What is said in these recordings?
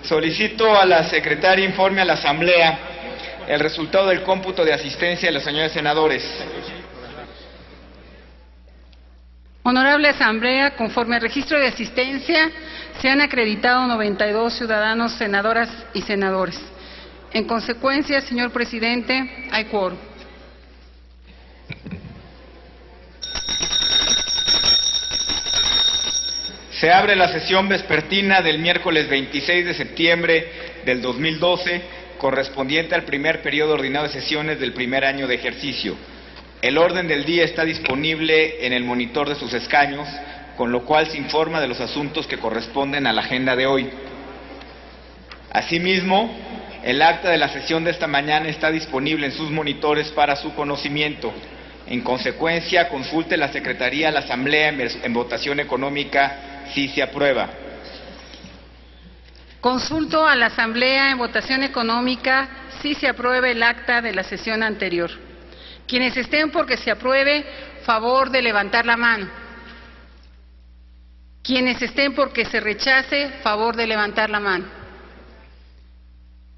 Solicito a la secretaria informe a la Asamblea el resultado del cómputo de asistencia de los señores senadores. Honorable Asamblea, conforme al registro de asistencia, se han acreditado 92 ciudadanos, senadoras y senadores. En consecuencia, señor presidente, hay quórum. Se abre la sesión vespertina del miércoles 26 de septiembre del 2012, correspondiente al primer periodo ordinario de sesiones del primer año de ejercicio. El orden del día está disponible en el monitor de sus escaños, con lo cual se informa de los asuntos que corresponden a la agenda de hoy. Asimismo, el acta de la sesión de esta mañana está disponible en sus monitores para su conocimiento. En consecuencia, consulte la Secretaría a la Asamblea en votación económica si se aprueba. Consulto a la Asamblea en votación económica si se aprueba el acta de la sesión anterior. Quienes estén porque se apruebe, favor de levantar la mano. Quienes estén porque se rechace, favor de levantar la mano.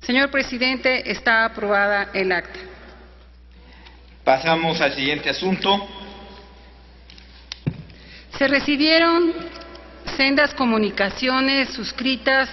Señor presidente, está aprobada el acta. Pasamos al siguiente asunto. Se recibieron sendas comunicaciones suscritas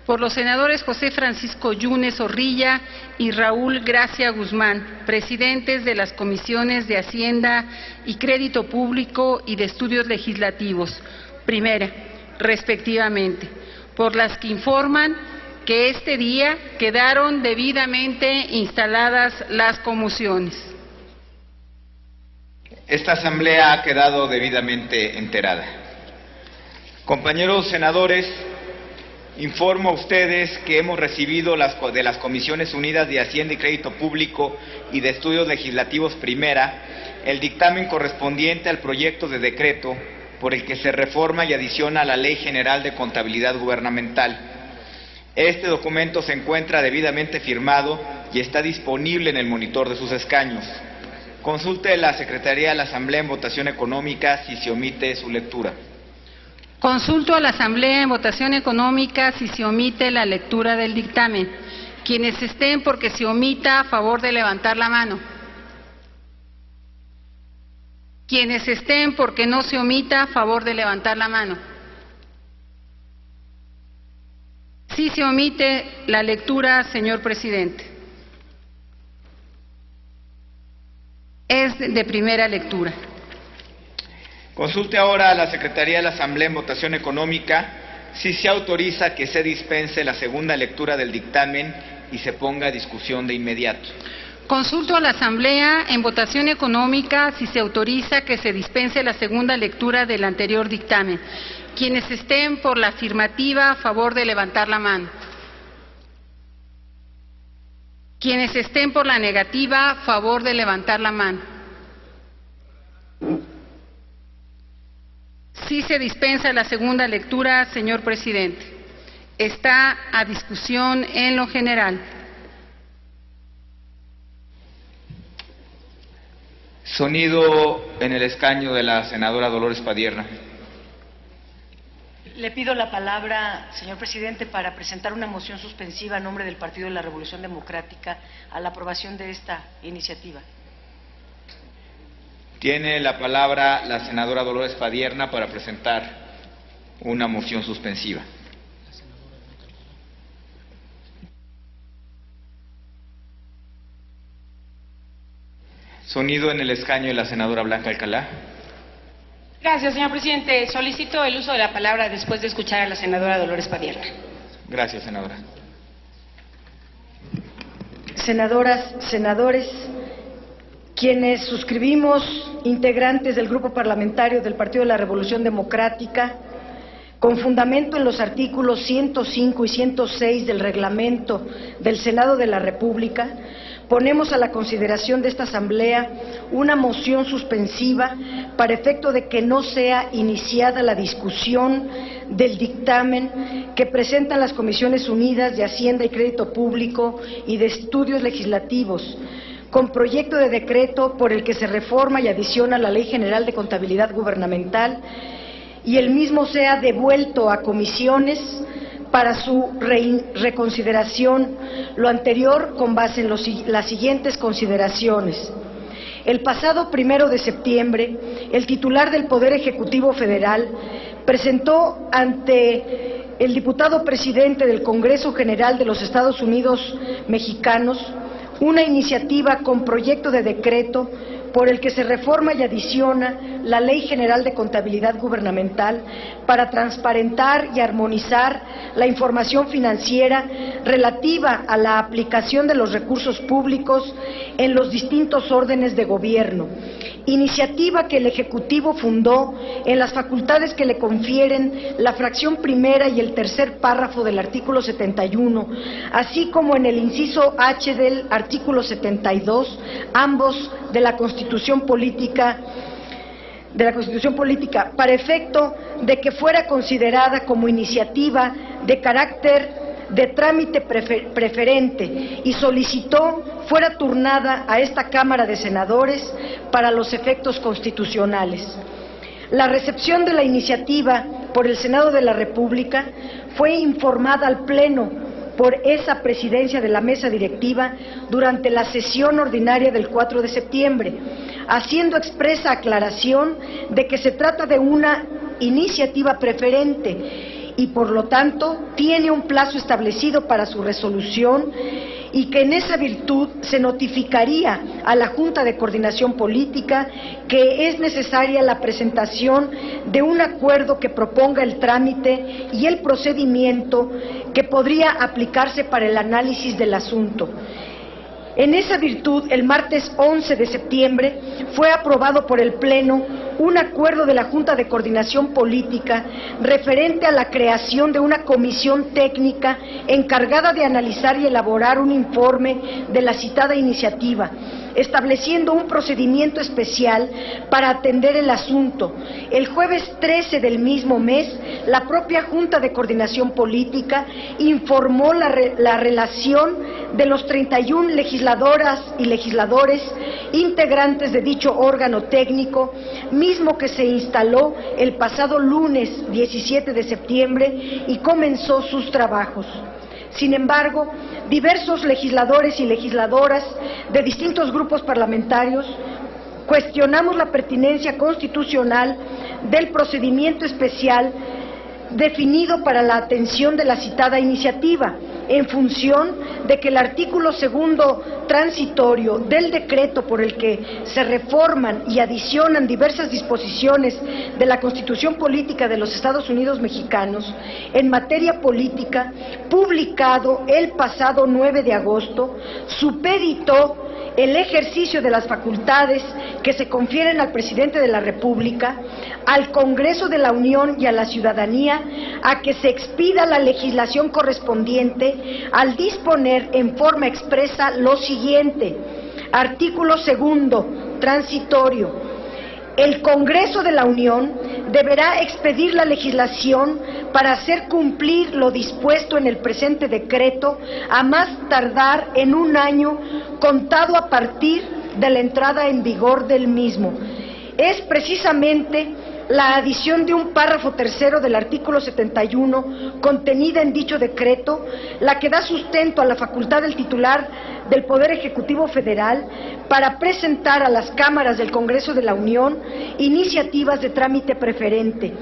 por los senadores José Francisco Yunes Zorrilla y Raúl Gracia Guzmán, presidentes de las comisiones de Hacienda y Crédito Público y de Estudios Legislativos, primera, respectivamente, por las que informan que este día quedaron debidamente instaladas las comisiones. Esta Asamblea ha quedado debidamente enterada. Compañeros senadores, informo a ustedes que hemos recibido de las Comisiones Unidas de Hacienda y Crédito Público y de Estudios Legislativos Primera el dictamen correspondiente al proyecto de decreto por el que se reforma y adiciona a la Ley General de Contabilidad Gubernamental. Este documento se encuentra debidamente firmado y está disponible en el monitor de sus escaños. Consulte la Secretaría de la Asamblea en votación económica si se omite su lectura. Consulto a la Asamblea en votación económica si se omite la lectura del dictamen. Quienes estén porque se omita, a favor de levantar la mano. Quienes estén porque no se omita, a favor de levantar la mano. Sí se omite la lectura, señor presidente. Es de primera lectura. Consulte ahora a la Secretaría de la Asamblea en votación económica si se autoriza que se dispense la segunda lectura del dictamen y se ponga a discusión de inmediato. Consulto a la Asamblea en votación económica si se autoriza que se dispense la segunda lectura del anterior dictamen. Quienes estén por la afirmativa, a favor de levantar la mano. Quienes estén por la negativa, a favor de levantar la mano. Sí se dispensa la segunda lectura, señor presidente. Está a discusión en lo general. Sonido en el escaño de la senadora Dolores Padierna. Le pido la palabra, señor presidente, para presentar una moción suspensiva a nombre del Partido de la Revolución Democrática a la aprobación de esta iniciativa. Tiene la palabra la senadora Dolores Padierna para presentar una moción suspensiva. Sonido en el escaño de la senadora Blanca Alcalá. Gracias, señor presidente. Solicito el uso de la palabra después de escuchar a la senadora Dolores Padierna. Gracias, senadora. Senadoras, senadores, quienes suscribimos, integrantes del Grupo Parlamentario del Partido de la Revolución Democrática, con fundamento en los artículos 105 y 106 del Reglamento del Senado de la República, ponemos a la consideración de esta Asamblea una moción suspensiva para efecto de que no sea iniciada la discusión del dictamen que presentan las Comisiones Unidas de Hacienda y Crédito Público y de Estudios Legislativos, con proyecto de decreto por el que se reforma y adiciona la Ley General de Contabilidad Gubernamental y el mismo sea devuelto a comisiones para su reconsideración, lo anterior con base en las siguientes consideraciones. El pasado 1 de septiembre, el titular del Poder Ejecutivo Federal presentó ante el diputado presidente del Congreso General de los Estados Unidos Mexicanos una iniciativa con proyecto de decreto por el que se reforma y adiciona la Ley General de Contabilidad Gubernamental para transparentar y armonizar la información financiera relativa a la aplicación de los recursos públicos en los distintos órdenes de gobierno, iniciativa que el Ejecutivo fundó en las facultades que le confieren la fracción primera y el tercer párrafo del artículo 71, así como en el inciso H del artículo 72, ambos de la Constitución Política, para efecto de que fuera considerada como iniciativa de carácter de trámite preferente y solicitó fuera turnada a esta Cámara de Senadores para los efectos constitucionales. La recepción de la iniciativa por el Senado de la República fue informada al Pleno por esa presidencia de la mesa directiva durante la sesión ordinaria del 4 de septiembre, haciendo expresa aclaración de que se trata de una iniciativa preferente y por lo tanto tiene un plazo establecido para su resolución y que en esa virtud se notificaría a la Junta de Coordinación Política que es necesaria la presentación de un acuerdo que proponga el trámite y el procedimiento que podría aplicarse para el análisis del asunto. En esa virtud, el martes 11 de septiembre fue aprobado por el Pleno un acuerdo de la Junta de Coordinación Política referente a la creación de una comisión técnica encargada de analizar y elaborar un informe de la citada iniciativa, estableciendo un procedimiento especial para atender el asunto. El jueves 13 del mismo mes, la propia Junta de Coordinación Política informó la relación de los 31 legisladoras y legisladores integrantes de dicho órgano técnico, mismo que se instaló el pasado lunes 17 de septiembre y comenzó sus trabajos. Sin embargo, diversos legisladores y legisladoras de distintos grupos parlamentarios cuestionamos la pertinencia constitucional del procedimiento especial definido para la atención de la citada iniciativa, en función de que el artículo segundo transitorio del decreto por el que se reforman y adicionan diversas disposiciones de la Constitución Política de los Estados Unidos Mexicanos en materia política, publicado el pasado 9 de agosto, supeditó el ejercicio de las facultades que se confieren al presidente de la República, al Congreso de la Unión y a la ciudadanía a que se expida la legislación correspondiente al disponer en forma expresa lo siguiente. Artículo segundo, transitorio. El Congreso de la Unión deberá expedir la legislación para hacer cumplir lo dispuesto en el presente decreto a más tardar en un año contado a partir de la entrada en vigor del mismo. Es precisamente la adición de un párrafo tercero del artículo 71 contenida en dicho decreto la que da sustento a la facultad del titular del Poder Ejecutivo Federal para presentar a las cámaras del Congreso de la Unión iniciativas de trámite preferente.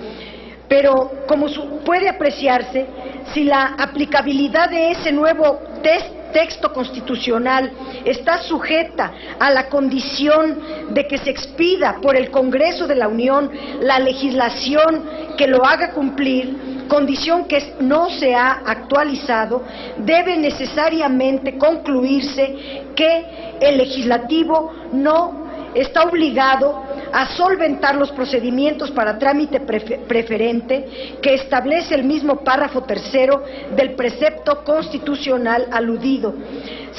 Pero, como puede apreciarse, si la aplicabilidad de ese nuevo texto constitucional está sujeta a la condición de que se expida por el Congreso de la Unión la legislación que lo haga cumplir, condición que no se ha actualizado, debe necesariamente concluirse que el legislativo no está obligado a solventar los procedimientos para trámite preferente que establece el mismo párrafo tercero del precepto constitucional aludido.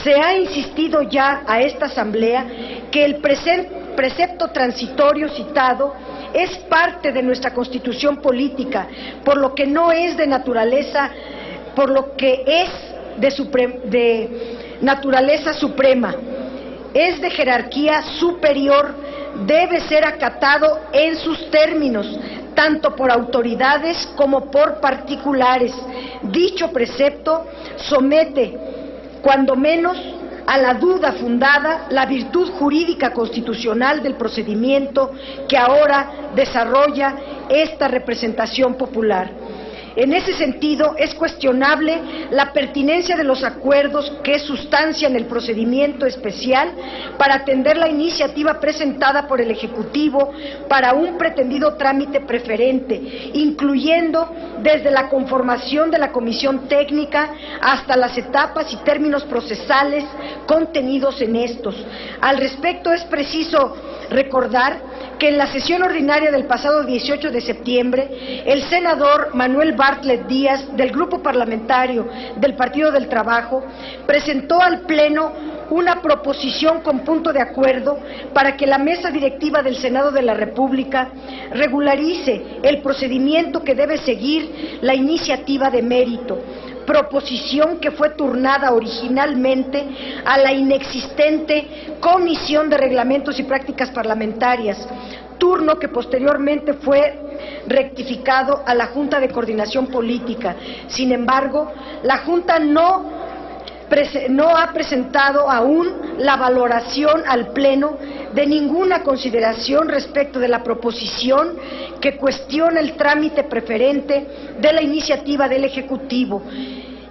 Se ha insistido ya a esta Asamblea que el precepto transitorio citado es parte de nuestra Constitución política, por lo que no es de naturaleza, por lo que es de naturaleza suprema, es de jerarquía superior, debe ser acatado en sus términos, tanto por autoridades como por particulares. Dicho precepto somete, cuando menos, a la duda fundada la virtud jurídica constitucional del procedimiento que ahora desarrolla esta representación popular. En ese sentido, es cuestionable la pertinencia de los acuerdos que sustancian el procedimiento especial para atender la iniciativa presentada por el Ejecutivo para un pretendido trámite preferente, incluyendo desde la conformación de la comisión técnica hasta las etapas y términos procesales contenidos en estos. Al respecto, es preciso recordar que en la sesión ordinaria del pasado 18 de septiembre, el senador Manuel Bartlett Díaz, del Grupo Parlamentario del Partido del Trabajo, presentó al Pleno una proposición con punto de acuerdo para que la mesa directiva del Senado de la República regularice el procedimiento que debe seguir la iniciativa de mérito, proposición que fue turnada originalmente a la inexistente Comisión de Reglamentos y Prácticas Parlamentarias, turno que posteriormente fue rectificado a la Junta de Coordinación Política. Sin embargo, la Junta no ha presentado aún la valoración al Pleno de ninguna consideración respecto de la proposición que cuestiona el trámite preferente de la iniciativa del Ejecutivo.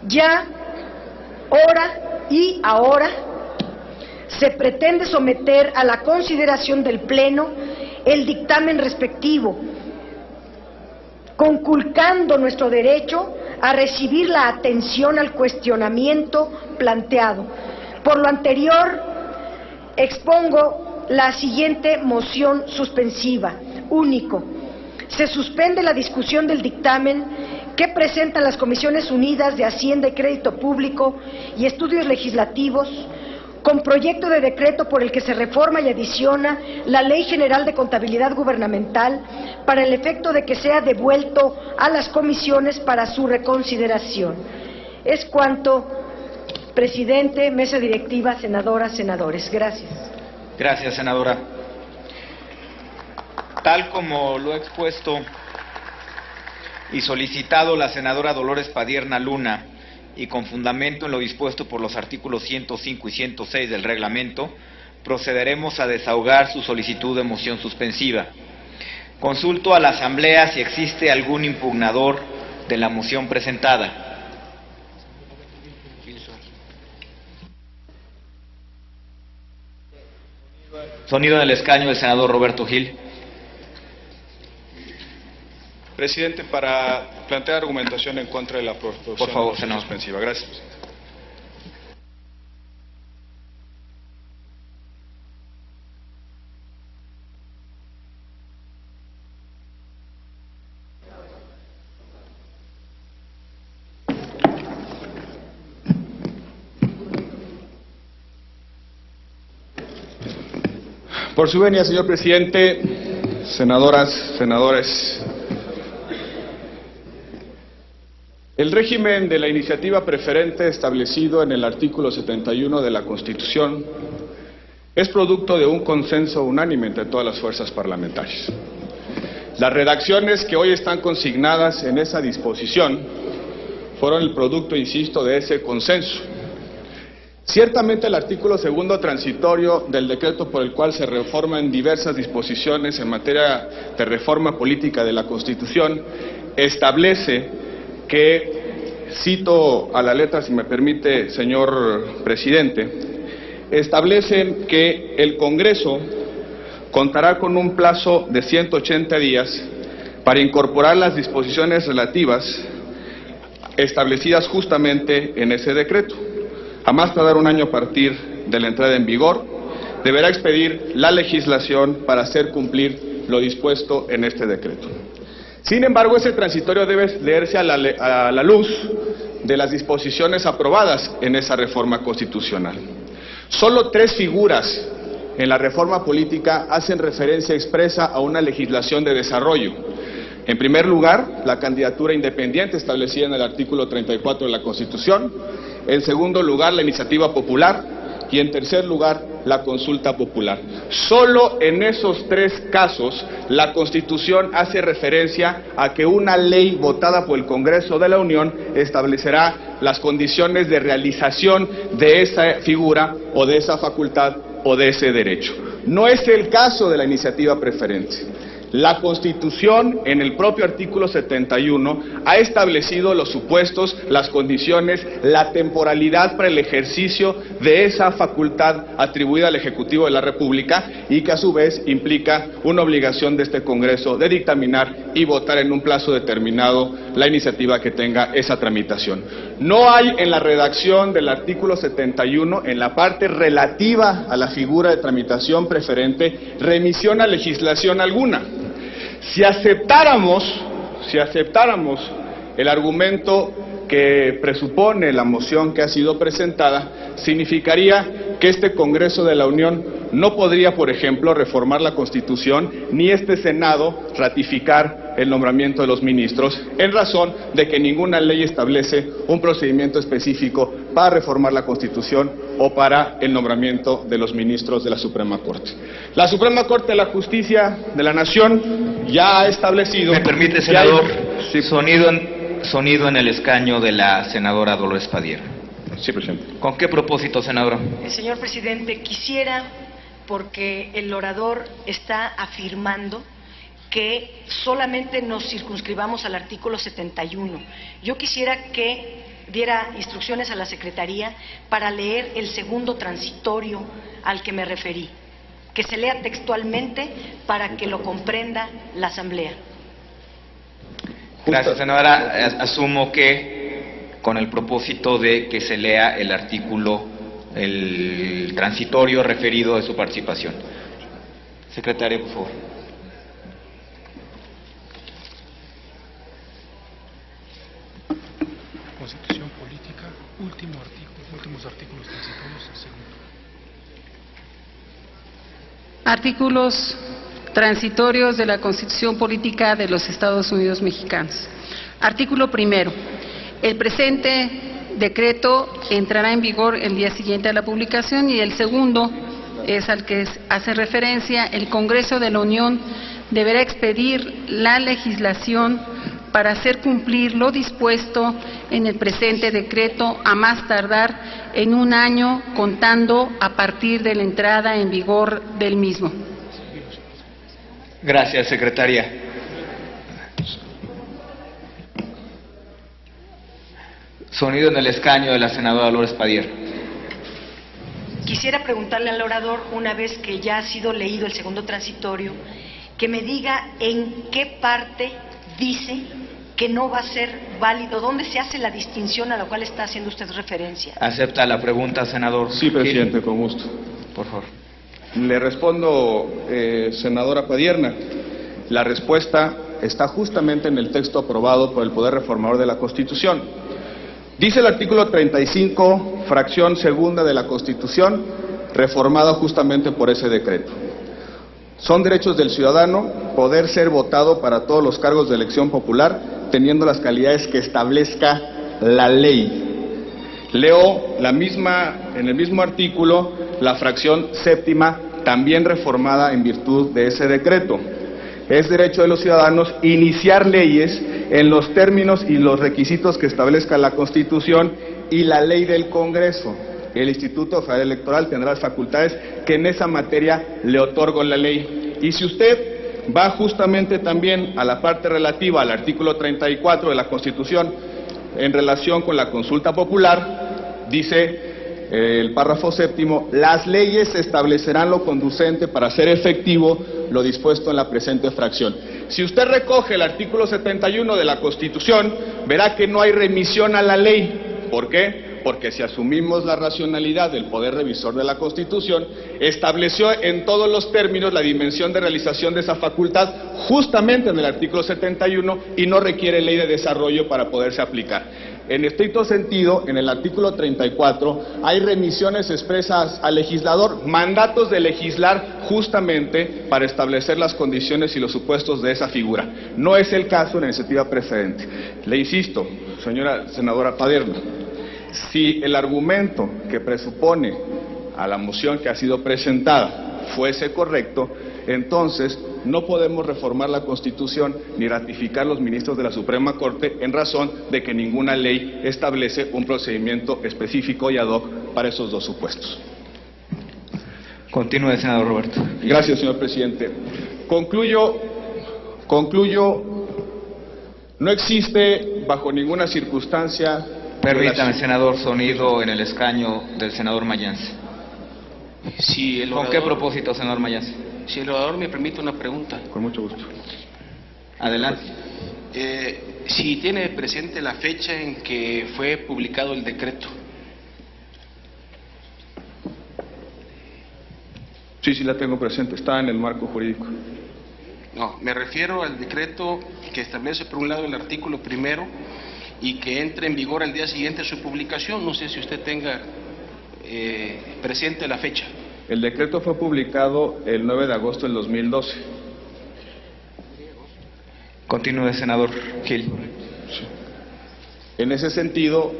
Ya, ahora se pretende someter a la consideración del Pleno el dictamen respectivo, conculcando nuestro derecho a recibir la atención al cuestionamiento planteado. Por lo anterior, expongo la siguiente moción suspensiva. Único. Se suspende la discusión del dictamen que presentan las Comisiones Unidas de Hacienda y Crédito Público y Estudios Legislativos, con proyecto de decreto por el que se reforma y adiciona la Ley General de Contabilidad Gubernamental para el efecto de que sea devuelto a las comisiones para su reconsideración. Es cuanto, presidente, mesa directiva, senadoras, senadores. Gracias. Gracias, senadora. Tal como lo ha expuesto y solicitado la senadora Dolores Padierna Luna, y con fundamento en lo dispuesto por los artículos 105 y 106 del reglamento, procederemos a desahogar su solicitud de moción suspensiva. Consulto a la Asamblea si existe algún impugnador de la moción presentada. Sonido en el escaño del senador Roberto Gil. Presidente, para plantear argumentación en contra de la proposición por favor, senador. Suspensiva. Gracias. Por su venia, señor presidente, senadoras, senadores. El régimen de la iniciativa preferente establecido en el artículo 71 de la Constitución es producto de un consenso unánime entre todas las fuerzas parlamentarias. Las redacciones que hoy están consignadas en esa disposición fueron el producto, insisto, de ese consenso. Ciertamente el artículo segundo transitorio del decreto por el cual se reforman diversas disposiciones en materia de reforma política de la Constitución establece que, cito a la letra, si me permite, señor presidente, establecen que el Congreso contará con un plazo de 180 días para incorporar las disposiciones relativas establecidas justamente en ese decreto. A más tardar un año a partir de la entrada en vigor, deberá expedir la legislación para hacer cumplir lo dispuesto en este decreto. Sin embargo, ese transitorio debe leerse a la luz de las disposiciones aprobadas en esa reforma constitucional. Solo 3 figuras en la reforma política hacen referencia expresa a una legislación de desarrollo. En primer lugar, la candidatura independiente establecida en el artículo 34 de la Constitución. En segundo lugar, la iniciativa popular. Y en tercer lugar, la consulta popular. Solo en esos 3 casos la Constitución hace referencia a que una ley votada por el Congreso de la Unión establecerá las condiciones de realización de esa figura o de esa facultad o de ese derecho. No es el caso de la iniciativa preferente. La Constitución, en el propio artículo 71, ha establecido los supuestos, las condiciones, la temporalidad para el ejercicio de esa facultad atribuida al Ejecutivo de la República y que a su vez implica una obligación de este Congreso de dictaminar y votar en un plazo determinado la iniciativa que tenga esa tramitación. No hay en la redacción del artículo 71, en la parte relativa a la figura de tramitación preferente, remisión a legislación alguna. Si aceptáramos el argumento que presupone la moción que ha sido presentada, significaría que este Congreso de la Unión no podría, por ejemplo, reformar la Constitución, ni este Senado ratificar el nombramiento de los ministros, en razón de que ninguna ley establece un procedimiento específico para reformar la Constitución o para el nombramiento de los ministros de la Suprema Corte. La Suprema Corte de la Justicia de la Nación ya ha establecido... ¿Me permite, senador? Sí. Sonido en el escaño de la senadora Dolores Padierna. Sí, presidente. ¿Con qué propósito, senadora? Señor presidente, quisiera, porque el orador está afirmando que solamente nos circunscribamos al artículo 71. Yo quisiera que diera instrucciones a la Secretaría para leer el segundo transitorio al que me referí, que se lea textualmente para que lo comprenda la Asamblea. Gracias, senadora. Asumo que con el propósito de que se lea el artículo, el transitorio referido de su participación. Secretaria, por favor. Constitución política, últimos artículos transitorios, segundo. Artículos transitorios de la Constitución Política de los Estados Unidos Mexicanos. Artículo primero. El presente decreto entrará en vigor el día siguiente a la publicación, y el segundo es al que hace referencia: el Congreso de la Unión deberá expedir la legislación para hacer cumplir lo dispuesto en el presente decreto a más tardar en 1 año contando a partir de la entrada en vigor del mismo. Gracias, secretaria. Sonido en el escaño de la senadora Dolores Padierna. Quisiera preguntarle al orador, una vez que ya ha sido leído el segundo transitorio, que me diga en qué parte dice que no va a ser válido, dónde se hace la distinción a la cual está haciendo usted referencia. ¿Acepta la pregunta, senador? Sí, presidente, con gusto. Por favor. Le respondo, senadora Padierna. La respuesta está justamente en el texto aprobado por el Poder Reformador de la Constitución. Dice el artículo 35, fracción segunda de la Constitución, reformada justamente por ese decreto: son derechos del ciudadano poder ser votado para todos los cargos de elección popular, teniendo las calidades que establezca la ley. Leo en el mismo artículo, la fracción séptima, también reformada en virtud de ese decreto. Es derecho de los ciudadanos iniciar leyes en los términos y los requisitos que establezca la Constitución y la ley del Congreso. El Instituto Federal Electoral tendrá las facultades que en esa materia le otorgó la ley. Y si usted va justamente también a la parte relativa al artículo 34 de la Constitución en relación con la consulta popular, dice el párrafo séptimo: las leyes establecerán lo conducente para hacer efectivo lo dispuesto en la presente fracción. Si usted recoge el artículo 71 de la Constitución, verá que no hay remisión a la ley. ¿Por qué? Porque si asumimos la racionalidad del Poder Revisor de la Constitución, estableció en todos los términos la dimensión de realización de esa facultad justamente en el artículo 71 y no requiere ley de desarrollo para poderse aplicar. En estricto sentido, en el artículo 34 hay remisiones expresas al legislador, mandatos de legislar justamente para establecer las condiciones y los supuestos de esa figura. No es el caso en la iniciativa preferente. Le insisto, señora senadora Padierna, si el argumento que presupone a la moción que ha sido presentada fuese correcto, entonces no podemos reformar la Constitución ni ratificar los ministros de la Suprema Corte en razón de que ninguna ley establece un procedimiento específico y ad hoc para esos dos supuestos. Continúe, senador Roberto. Gracias, señor presidente. Concluyo, no existe bajo ninguna circunstancia... Permítame, senador, sonido en el escaño del senador Mayans. Si el ¿Con orador, qué propósito, senador Mayans? Si el orador me permite una pregunta. Con mucho gusto. Adelante. Si tiene presente la fecha en que fue publicado el decreto. Sí, la tengo presente, está en el marco jurídico. No, me refiero al decreto que establece por un lado el artículo primero y que entra en vigor al día siguiente de su publicación. No sé si usted tenga presente la fecha. El decreto fue publicado el 9 de agosto del 2012. Continúe, senador Gil. Sí. En ese sentido,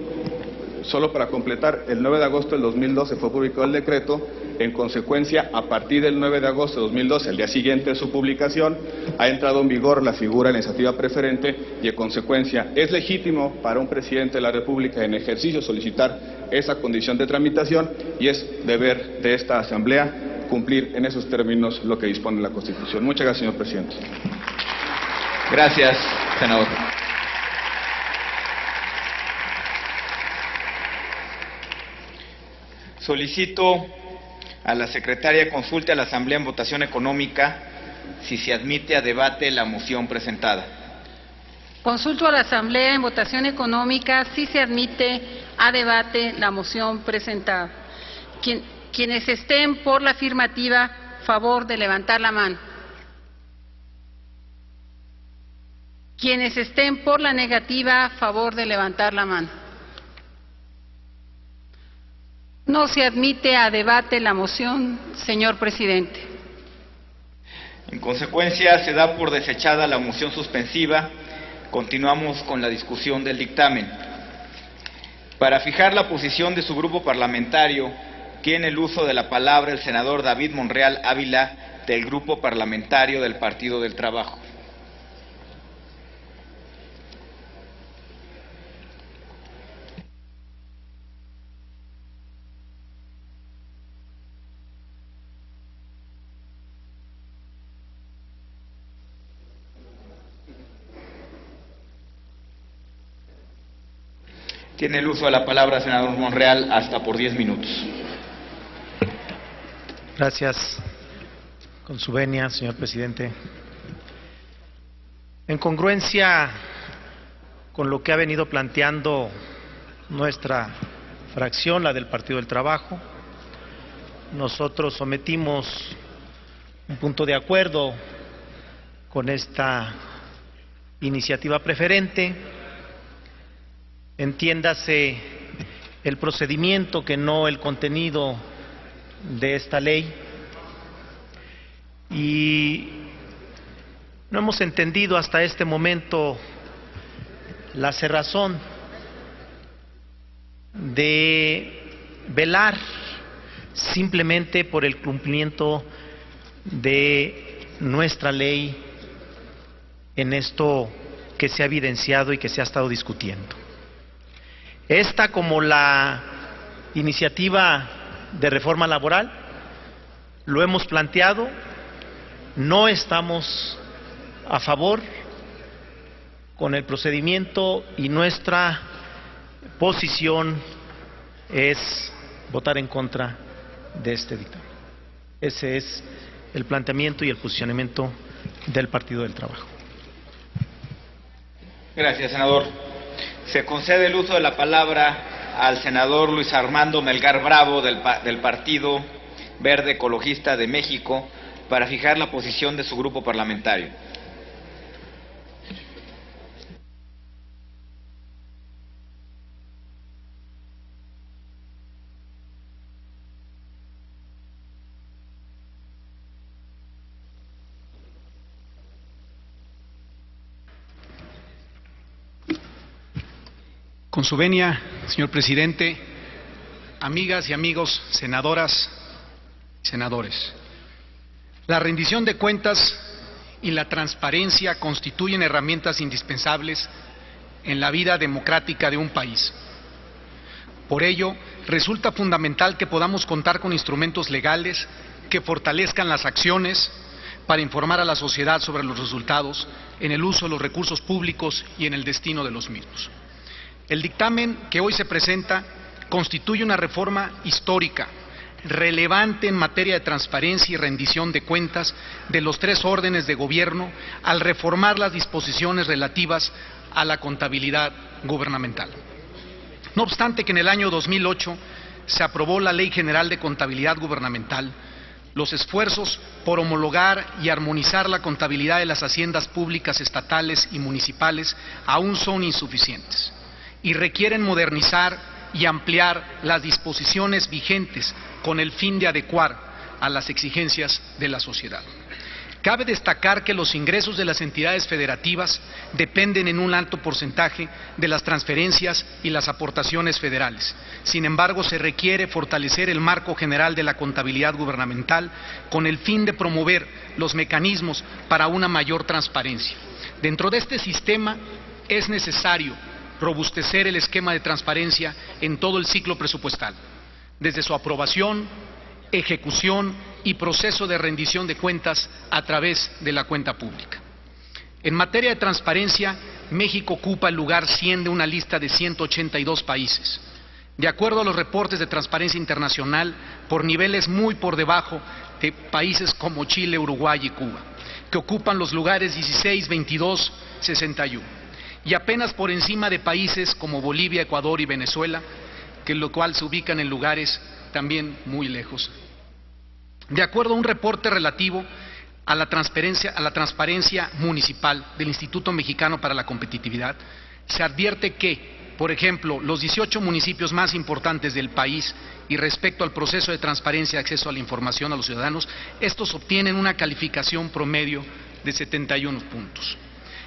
solo para completar, el 9 de agosto del 2012 fue publicado el decreto. En consecuencia, a partir del 9 de agosto de 2012, el día siguiente de su publicación, ha entrado en vigor la figura de la iniciativa preferente y, en consecuencia, es legítimo para un presidente de la República en ejercicio solicitar esa condición de tramitación y es deber de esta Asamblea cumplir en esos términos lo que dispone la Constitución. Muchas gracias, señor presidente. Gracias, senador. Solicito a la secretaria consulte a la Asamblea en votación económica si se admite a debate la moción presentada. Consulto a la Asamblea en votación económica si se admite a debate la moción presentada. Quienes estén por la afirmativa, favor de levantar la mano. Quienes estén por la negativa, favor de levantar la mano. No se admite a debate la moción, señor presidente. En consecuencia, se da por desechada la moción suspensiva. Continuamos con la discusión del dictamen. Para fijar la posición de su grupo parlamentario, tiene el uso de la palabra el senador David Monreal Ávila, del Grupo Parlamentario del Partido del Trabajo. Tiene el uso de la palabra, senador Monreal, hasta por 10 minutos. Gracias. Con su venia, señor presidente. En congruencia con lo que ha venido planteando nuestra fracción, la del Partido del Trabajo, nosotros sometimos un punto de acuerdo con esta iniciativa preferente. Entiéndase el procedimiento, que no el contenido de esta ley. Y no hemos entendido hasta este momento la cerrazón de velar simplemente por el cumplimiento de nuestra ley en esto que se ha evidenciado y que se ha estado discutiendo. Esta, como la iniciativa de reforma laboral, lo hemos planteado, no estamos a favor con el procedimiento y nuestra posición es votar en contra de este dictamen. Ese es el planteamiento y el posicionamiento del Partido del Trabajo. Gracias, senador. Se concede el uso de la palabra al senador Luis Armando Melgar Bravo del Partido Verde Ecologista de México para fijar la posición de su grupo parlamentario. Con su venia, señor presidente, amigas y amigos, senadoras y senadores, la rendición de cuentas y la transparencia constituyen herramientas indispensables en la vida democrática de un país. Por ello, resulta fundamental que podamos contar con instrumentos legales que fortalezcan las acciones para informar a la sociedad sobre los resultados en el uso de los recursos públicos y en el destino de los mismos. El dictamen que hoy se presenta constituye una reforma histórica, relevante en materia de transparencia y rendición de cuentas de los tres órdenes de gobierno al reformar las disposiciones relativas a la contabilidad gubernamental. No obstante que en el año 2008 se aprobó la Ley General de Contabilidad Gubernamental, los esfuerzos por homologar y armonizar la contabilidad de las haciendas públicas estatales y municipales aún son insuficientes y requieren modernizar y ampliar las disposiciones vigentes con el fin de adecuar a las exigencias de la sociedad. Cabe destacar que los ingresos de las entidades federativas dependen en un alto porcentaje de las transferencias y las aportaciones federales. Sin embargo, se requiere fortalecer el marco general de la contabilidad gubernamental con el fin de promover los mecanismos para una mayor transparencia. Dentro de este sistema es necesario robustecer el esquema de transparencia en todo el ciclo presupuestal, desde su aprobación, ejecución y proceso de rendición de cuentas a través de la cuenta pública. En materia de transparencia, México ocupa el lugar 100 de una lista de 182 países. De acuerdo a los reportes de Transparencia Internacional, por niveles muy por debajo de países como Chile, Uruguay y Cuba, que ocupan los lugares 16, 22, 61, y apenas por encima de países como Bolivia, Ecuador y Venezuela, que lo cual se ubican en lugares también muy lejos. De acuerdo a un reporte relativo a la transparencia municipal del Instituto Mexicano para la Competitividad, se advierte que, por ejemplo, los 18 municipios más importantes del país y respecto al proceso de transparencia y acceso a la información a los ciudadanos, estos obtienen una calificación promedio de 71 puntos.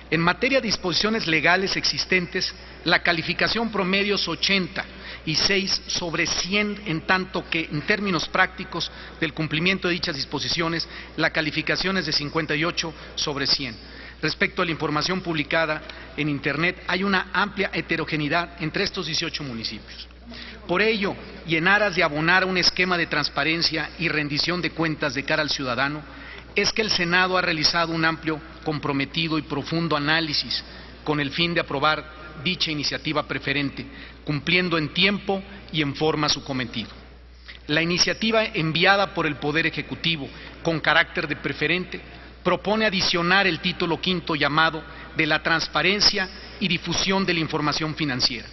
En materia de disposiciones legales existentes, la calificación promedio es 86 sobre 100, en tanto que en términos prácticos del cumplimiento de dichas disposiciones, la calificación es de 58 sobre 100. Respecto a la información publicada en Internet, hay una amplia heterogeneidad entre estos 18 municipios. Por ello, y en aras de abonar un esquema de transparencia y rendición de cuentas de cara al ciudadano, es que el Senado ha realizado un amplio, comprometido y profundo análisis con el fin de aprobar dicha iniciativa preferente, cumpliendo en tiempo y en forma su cometido. La iniciativa enviada por el Poder Ejecutivo con carácter de preferente propone adicionar el título quinto llamado de la transparencia y difusión de la información financiera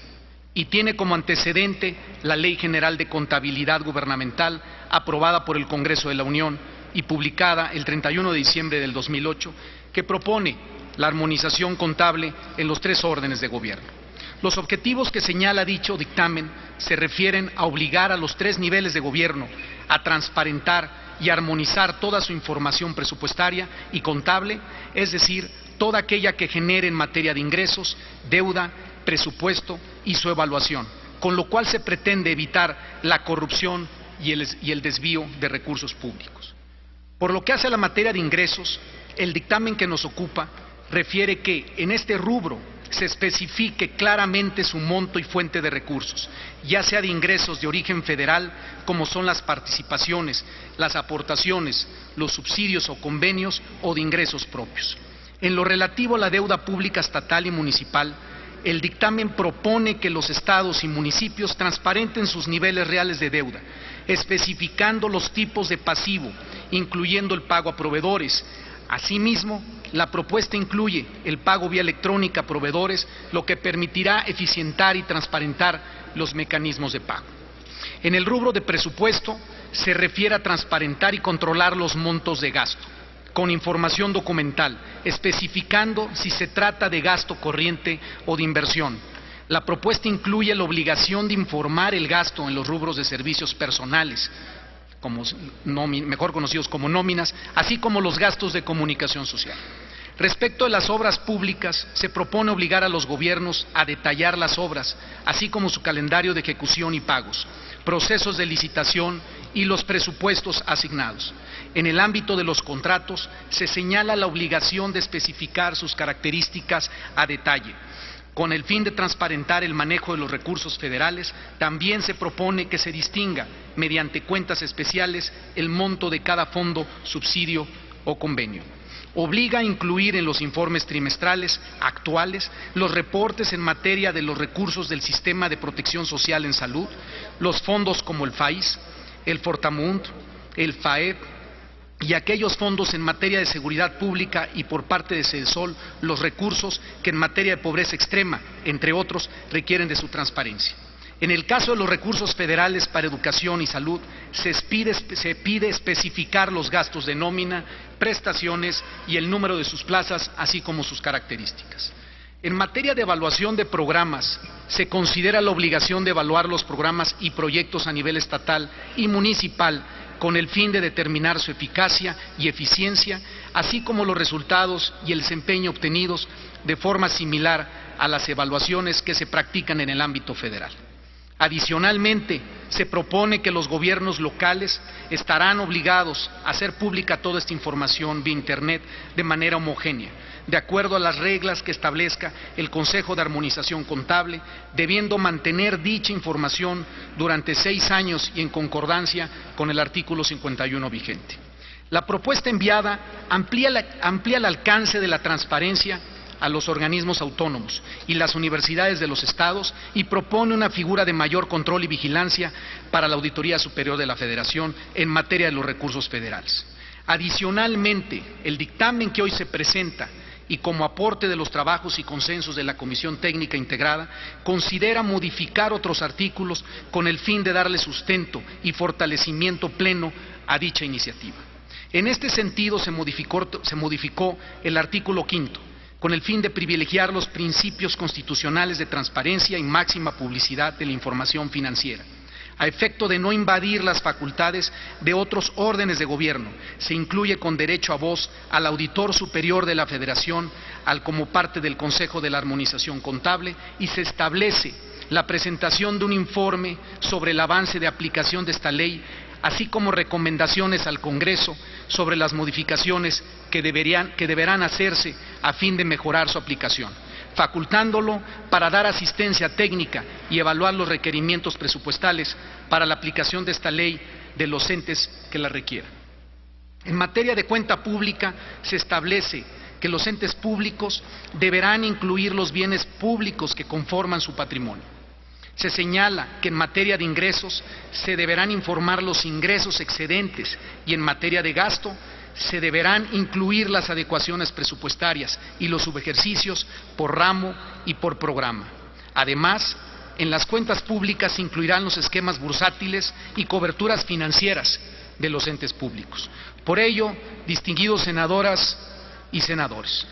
y tiene como antecedente la Ley General de Contabilidad Gubernamental aprobada por el Congreso de la Unión y publicada el 31 de diciembre del 2008, que propone la armonización contable en los tres órdenes de gobierno. Los objetivos que señala dicho dictamen se refieren a obligar a los tres niveles de gobierno a transparentar y armonizar toda su información presupuestaria y contable, es decir, toda aquella que genere en materia de ingresos, deuda, presupuesto y su evaluación, con lo cual se pretende evitar la corrupción y el desvío de recursos públicos. Por lo que hace a la materia de ingresos, el dictamen que nos ocupa refiere que en este rubro se especifique claramente su monto y fuente de recursos, ya sea de ingresos de origen federal, como son las participaciones, las aportaciones, los subsidios o convenios, o de ingresos propios. En lo relativo a la deuda pública estatal y municipal, el dictamen propone que los estados y municipios transparenten sus niveles reales de deuda, especificando los tipos de pasivo, incluyendo el pago a proveedores. Asimismo, la propuesta incluye el pago vía electrónica a proveedores, lo que permitirá eficientar y transparentar los mecanismos de pago. En el rubro de presupuesto, se refiere a transparentar y controlar los montos de gasto, con información documental, especificando si se trata de gasto corriente o de inversión. La propuesta incluye la obligación de informar el gasto en los rubros de servicios personales, mejor conocidos como nóminas, así como los gastos de comunicación social. Respecto a las obras públicas, se propone obligar a los gobiernos a detallar las obras, así como su calendario de ejecución y pagos, procesos de licitación y los presupuestos asignados. En el ámbito de los contratos, se señala la obligación de especificar sus características a detalle. Con el fin de transparentar el manejo de los recursos federales, también se propone que se distinga, mediante cuentas especiales, el monto de cada fondo, subsidio o convenio. Obliga a incluir en los informes trimestrales actuales los reportes en materia de los recursos del Sistema de Protección Social en Salud, los fondos como el FAIS, el Fortamund, el FAEP, y aquellos fondos en materia de seguridad pública y por parte de CEDESOL, los recursos que en materia de pobreza extrema, entre otros, requieren de su transparencia. En el caso de los recursos federales para educación y salud, se pide especificar los gastos de nómina, prestaciones y el número de sus plazas, así como sus características. En materia de evaluación de programas, se considera la obligación de evaluar los programas y proyectos a nivel estatal y municipal con el fin de determinar su eficacia y eficiencia, así como los resultados y el desempeño obtenidos de forma similar a las evaluaciones que se practican en el ámbito federal. Adicionalmente, se propone que los gobiernos locales estarán obligados a hacer pública toda esta información vía Internet de manera homogénea, de acuerdo a las reglas que establezca el Consejo de Armonización Contable, debiendo mantener dicha información durante 6 años y en concordancia con el artículo 51 vigente. La propuesta enviada amplía el alcance de la transparencia a los organismos autónomos y las universidades de los estados y propone una figura de mayor control y vigilancia para la Auditoría Superior de la Federación en materia de los recursos federales. Adicionalmente, el dictamen que hoy se presenta y como aporte de los trabajos y consensos de la Comisión Técnica Integrada, considera modificar otros artículos con el fin de darle sustento y fortalecimiento pleno a dicha iniciativa. En este sentido, se modificó el artículo 5º, con el fin de privilegiar los principios constitucionales de transparencia y máxima publicidad de la información financiera. A efecto de no invadir las facultades de otros órdenes de gobierno, se incluye con derecho a voz al Auditor Superior de la Federación como parte del Consejo de la Armonización Contable y se establece la presentación de un informe sobre el avance de aplicación de esta ley, así como recomendaciones al Congreso sobre las modificaciones que deberán hacerse a fin de mejorar su aplicación, facultándolo para dar asistencia técnica y evaluar los requerimientos presupuestales para la aplicación de esta ley de los entes que la requieran. En materia de cuenta pública, se establece que los entes públicos deberán incluir los bienes públicos que conforman su patrimonio. Se señala que en materia de ingresos se deberán informar los ingresos excedentes y en materia de gasto se deberán incluir las adecuaciones presupuestarias y los subejercicios por ramo y por programa. Además, en las cuentas públicas se incluirán los esquemas bursátiles y coberturas financieras de los entes públicos. Por ello, distinguidos senadoras y senadores,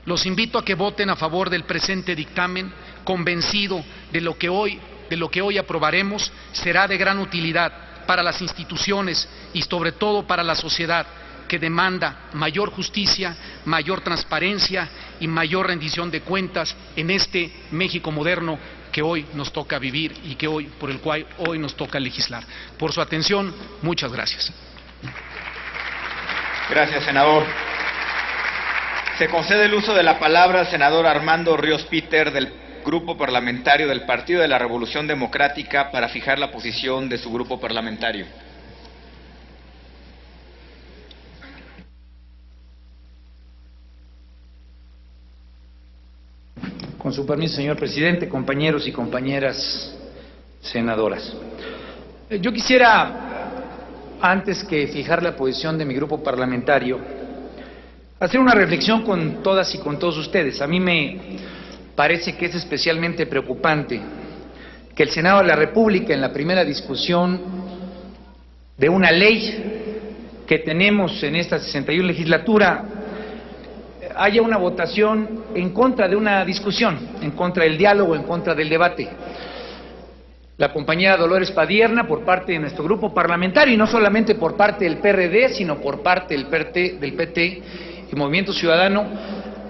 los invito a que voten a favor del presente dictamen, convencido de lo que hoy aprobaremos será de gran utilidad para las instituciones y sobre todo para la sociedad, que demanda mayor justicia, mayor transparencia y mayor rendición de cuentas en este México moderno que hoy nos toca vivir y por el cual hoy nos toca legislar. Por su atención, muchas gracias. Gracias, senador. Se concede el uso de la palabra al senador Armando Ríos Peter del Grupo Parlamentario del Partido de la Revolución Democrática para fijar la posición de su grupo parlamentario. Con su permiso, señor presidente, compañeros y compañeras senadoras. Yo quisiera, antes que fijar la posición de mi grupo parlamentario, hacer una reflexión con todas y con todos ustedes. A mí me parece que es especialmente preocupante que el Senado de la República, en la primera discusión de una ley que tenemos en esta 61 legislatura, haya una votación en contra de una discusión, en contra del diálogo, en contra del debate. La compañera Dolores Padierna, por parte de nuestro grupo parlamentario, y no solamente por parte del PRD, sino por parte del PT y Movimiento Ciudadano,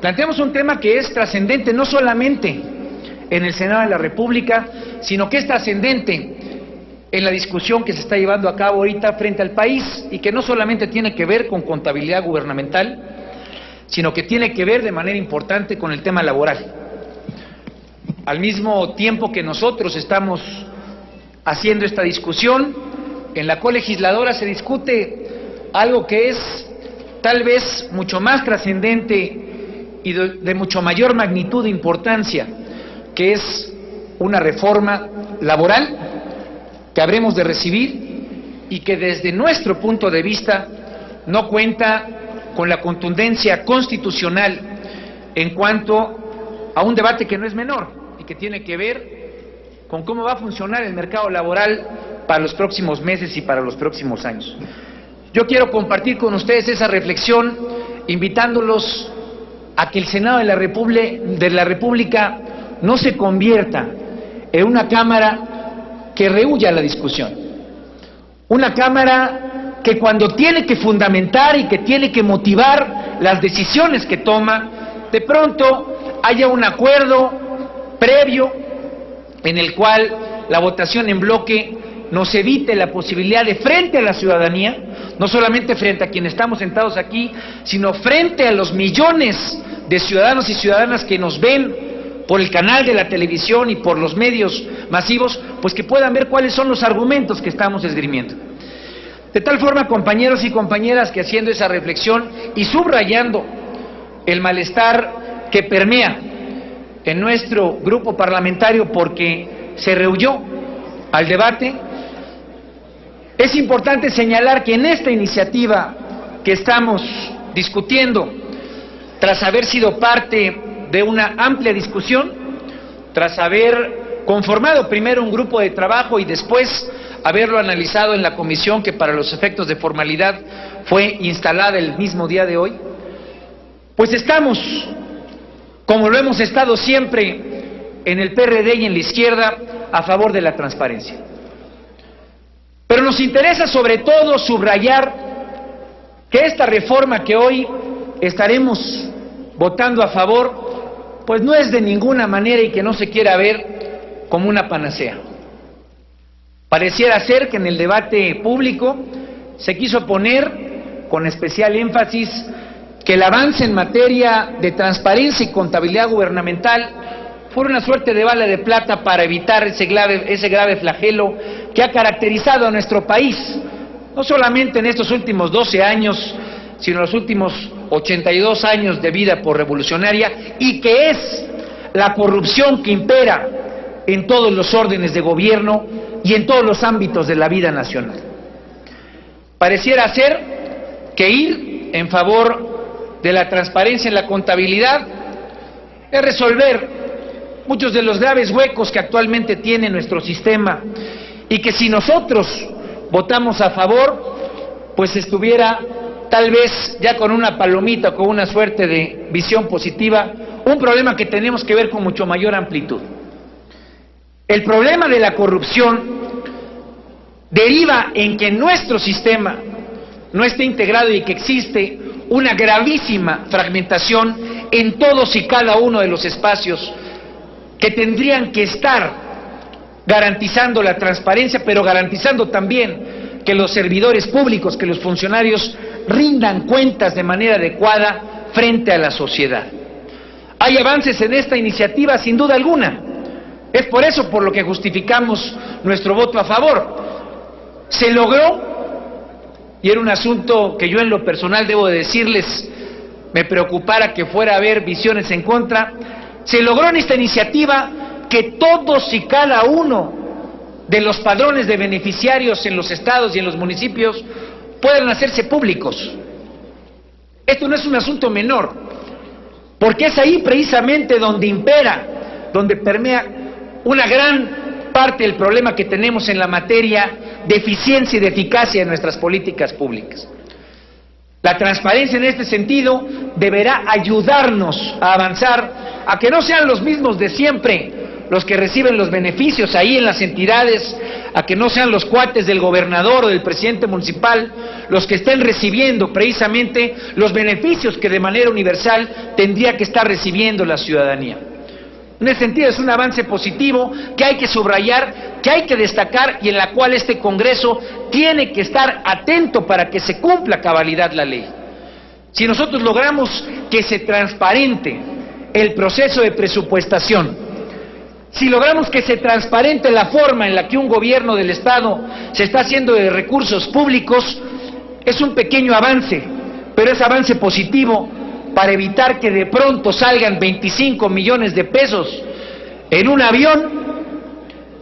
planteamos un tema que es trascendente no solamente en el Senado de la República, sino que es trascendente en la discusión que se está llevando a cabo ahorita frente al país y que no solamente tiene que ver con contabilidad gubernamental, sino que tiene que ver de manera importante con el tema laboral. Al mismo tiempo que nosotros estamos haciendo esta discusión, en la colegisladora se discute algo que es tal vez mucho más trascendente y de mucho mayor magnitud e importancia, que es una reforma laboral que habremos de recibir y que desde nuestro punto de vista no cuenta con la contundencia constitucional en cuanto a un debate que no es menor y que tiene que ver con cómo va a funcionar el mercado laboral para los próximos meses y para los próximos años. Yo quiero compartir con ustedes esa reflexión, invitándolos a que el Senado de la República no se convierta en una Cámara que rehúya la discusión. Una Cámara que cuando tiene que fundamentar y que tiene que motivar las decisiones que toma, de pronto haya un acuerdo previo en el cual la votación en bloque nos evite la posibilidad de, frente a la ciudadanía, no solamente frente a quienes estamos sentados aquí, sino frente a los millones de ciudadanos y ciudadanas que nos ven por el canal de la televisión y por los medios masivos, pues que puedan ver cuáles son los argumentos que estamos esgrimiendo. De tal forma, compañeros y compañeras, que haciendo esa reflexión y subrayando el malestar que permea en nuestro grupo parlamentario porque se rehuyó al debate, es importante señalar que en esta iniciativa que estamos discutiendo, tras haber sido parte de una amplia discusión, tras haber conformado primero un grupo de trabajo y después haberlo analizado en la comisión que para los efectos de formalidad fue instalada el mismo día de hoy, pues estamos, como lo hemos estado siempre en el PRD y en la izquierda, a favor de la transparencia. Pero nos interesa sobre todo subrayar que esta reforma que hoy estaremos votando a favor, pues no es de ninguna manera y que no se quiera ver como una panacea. Pareciera ser que en el debate público se quiso poner con especial énfasis que el avance en materia de transparencia y contabilidad gubernamental fue una suerte de bala de plata para evitar ese grave flagelo que ha caracterizado a nuestro país, no solamente en estos últimos 12 años, sino en los últimos 82 años de vida posrevolucionaria, y que es la corrupción que impera en todos los órdenes de gobierno y en todos los ámbitos de la vida nacional. Pareciera ser que ir en favor de la transparencia en la contabilidad es resolver muchos de los graves huecos que actualmente tiene nuestro sistema, y que si nosotros votamos a favor, pues estuviera tal vez ya con una palomita, con una suerte de visión positiva, un problema que tenemos que ver con mucho mayor amplitud. El problema de la corrupción deriva en que nuestro sistema no esté integrado y que existe una gravísima fragmentación en todos y cada uno de los espacios que tendrían que estar garantizando la transparencia, pero garantizando también que los servidores públicos, que los funcionarios rindan cuentas de manera adecuada frente a la sociedad. Hay avances en esta iniciativa sin duda alguna. Es por eso por lo que justificamos nuestro voto a favor. Se logró, y era un asunto que yo en lo personal debo de decirles, me preocupara que fuera a haber visiones en contra. Se logró en esta iniciativa que todos y cada uno de los padrones de beneficiarios en los estados y en los municipios puedan hacerse públicos. Esto no es un asunto menor, porque es ahí precisamente donde impera, donde permea una gran parte del problema que tenemos en la materia de eficiencia y de eficacia de nuestras políticas públicas. La transparencia en este sentido deberá ayudarnos a avanzar, a que no sean los mismos de siempre los que reciben los beneficios ahí en las entidades, a que no sean los cuates del gobernador o del presidente municipal los que estén recibiendo precisamente los beneficios que de manera universal tendría que estar recibiendo la ciudadanía. En ese sentido es un avance positivo que hay que subrayar, que hay que destacar y en la cual este Congreso tiene que estar atento para que se cumpla a cabalidad la ley. Si nosotros logramos que se transparente el proceso de presupuestación, si logramos que se transparente la forma en la que un gobierno del Estado se está haciendo de recursos públicos, es un pequeño avance, pero es avance positivo para evitar que de pronto salgan 25 millones de pesos en un avión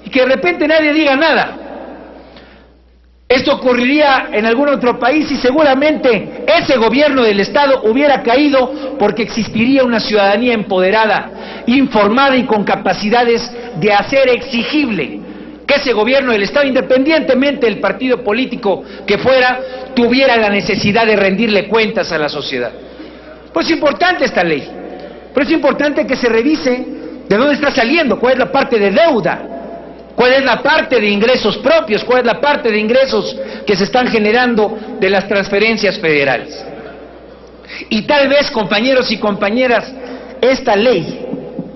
y que de repente nadie diga nada. Esto ocurriría en algún otro país y seguramente ese gobierno del Estado hubiera caído porque existiría una ciudadanía empoderada, informada y con capacidades de hacer exigible que ese gobierno del Estado, independientemente del partido político que fuera, tuviera la necesidad de rendirle cuentas a la sociedad. Pues es importante esta ley, pero es importante que se revise de dónde está saliendo, cuál es la parte de deuda, cuál es la parte de ingresos propios, cuál es la parte de ingresos que se están generando de las transferencias federales. Y tal vez, compañeros y compañeras, esta ley,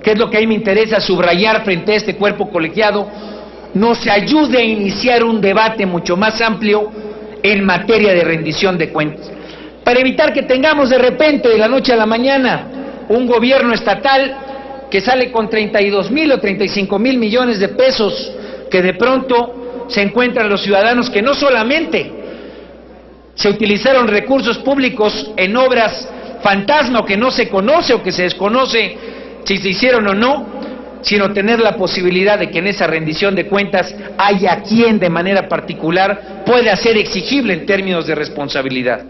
que es lo que a mí me interesa subrayar frente a este cuerpo colegiado, nos ayude a iniciar un debate mucho más amplio en materia de rendición de cuentas, para evitar que tengamos de repente, de la noche a la mañana, un gobierno estatal que sale con 32,000 o 35,000 millones de pesos, que de pronto se encuentran los ciudadanos que no solamente se utilizaron recursos públicos en obras fantasma o que no se conoce o que se desconoce si se hicieron o no, sino tener la posibilidad de que en esa rendición de cuentas haya quien de manera particular pueda ser exigible en términos de responsabilidad.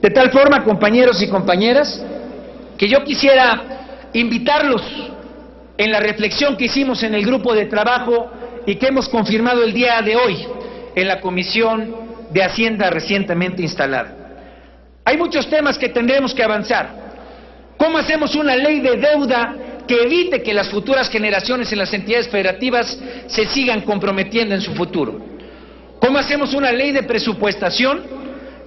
De tal forma, compañeros y compañeras, que yo quisiera invitarlos en la reflexión que hicimos en el grupo de trabajo y que hemos confirmado el día de hoy en la Comisión de Hacienda recientemente instalada. Hay muchos temas que tendremos que avanzar. ¿Cómo hacemos una ley de deuda que evite que las futuras generaciones en las entidades federativas se sigan comprometiendo en su futuro? ¿Cómo hacemos una ley de presupuestación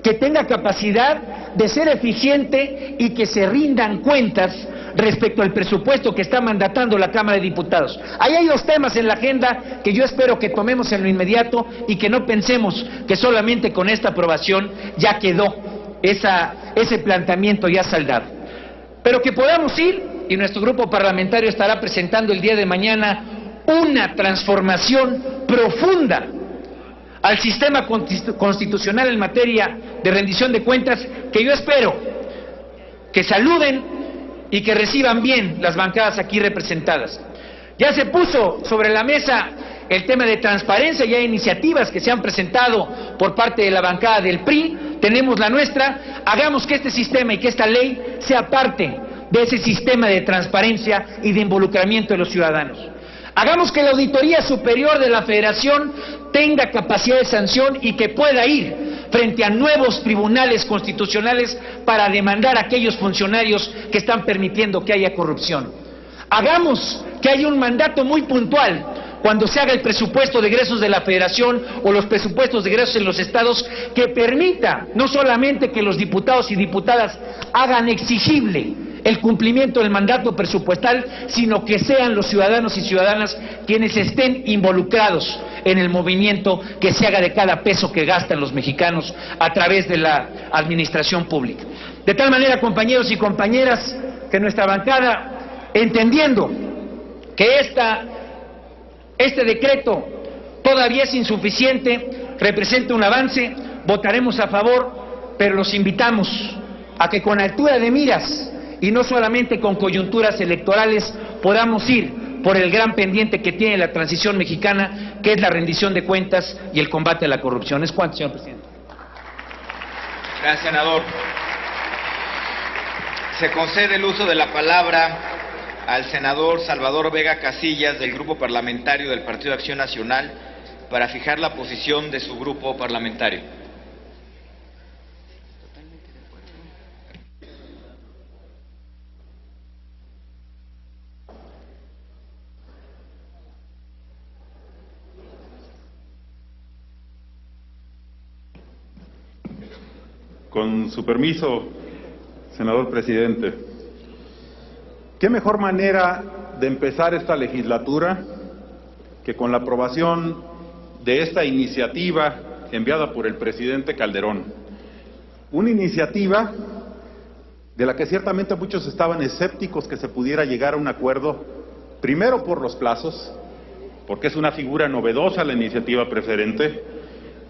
que tenga capacidad de ser eficiente y que se rindan cuentas respecto al presupuesto que está mandatando la Cámara de Diputados? Ahí hay dos temas en la agenda que yo espero que tomemos en lo inmediato y que no pensemos que solamente con esta aprobación ya quedó ese planteamiento ya saldado, pero que podamos ir, y nuestro grupo parlamentario estará presentando el día de mañana una transformación profunda al sistema constitucional en materia de rendición de cuentas, que yo espero que saluden y que reciban bien las bancadas aquí representadas. Ya se puso sobre la mesa el tema de transparencia, ya hay iniciativas que se han presentado por parte de la bancada del PRI, tenemos la nuestra. Hagamos que este sistema y que esta ley sea parte de ese sistema de transparencia y de involucramiento de los ciudadanos. Hagamos que la Auditoría Superior de la Federación tenga capacidad de sanción y que pueda ir frente a nuevos tribunales constitucionales para demandar a aquellos funcionarios que están permitiendo que haya corrupción. Hagamos que haya un mandato muy puntual cuando se haga el presupuesto de egresos de la Federación o los presupuestos de egresos en los estados, que permita no solamente que los diputados y diputadas hagan exigible el cumplimiento del mandato presupuestal, sino que sean los ciudadanos y ciudadanas quienes estén involucrados en el movimiento que se haga de cada peso que gastan los mexicanos a través de la administración pública. De tal manera, compañeros y compañeras, que nuestra bancada, entendiendo que este decreto todavía es insuficiente, representa un avance, votaremos a favor, pero los invitamos a que con altura de miras y no solamente con coyunturas electorales podamos ir por el gran pendiente que tiene la transición mexicana, que es la rendición de cuentas y el combate a la corrupción. ¿Es cuánto, señor presidente? Gracias, senador. Se concede el uso de la palabra al senador Salvador Vega Casillas, del Grupo Parlamentario del Partido de Acción Nacional, para fijar la posición de su grupo parlamentario. Con su permiso, senador presidente. ¿Qué mejor manera de empezar esta legislatura que con la aprobación de esta iniciativa enviada por el presidente Calderón? Una iniciativa de la que ciertamente muchos estaban escépticos que se pudiera llegar a un acuerdo, primero por los plazos, porque es una figura novedosa la iniciativa preferente,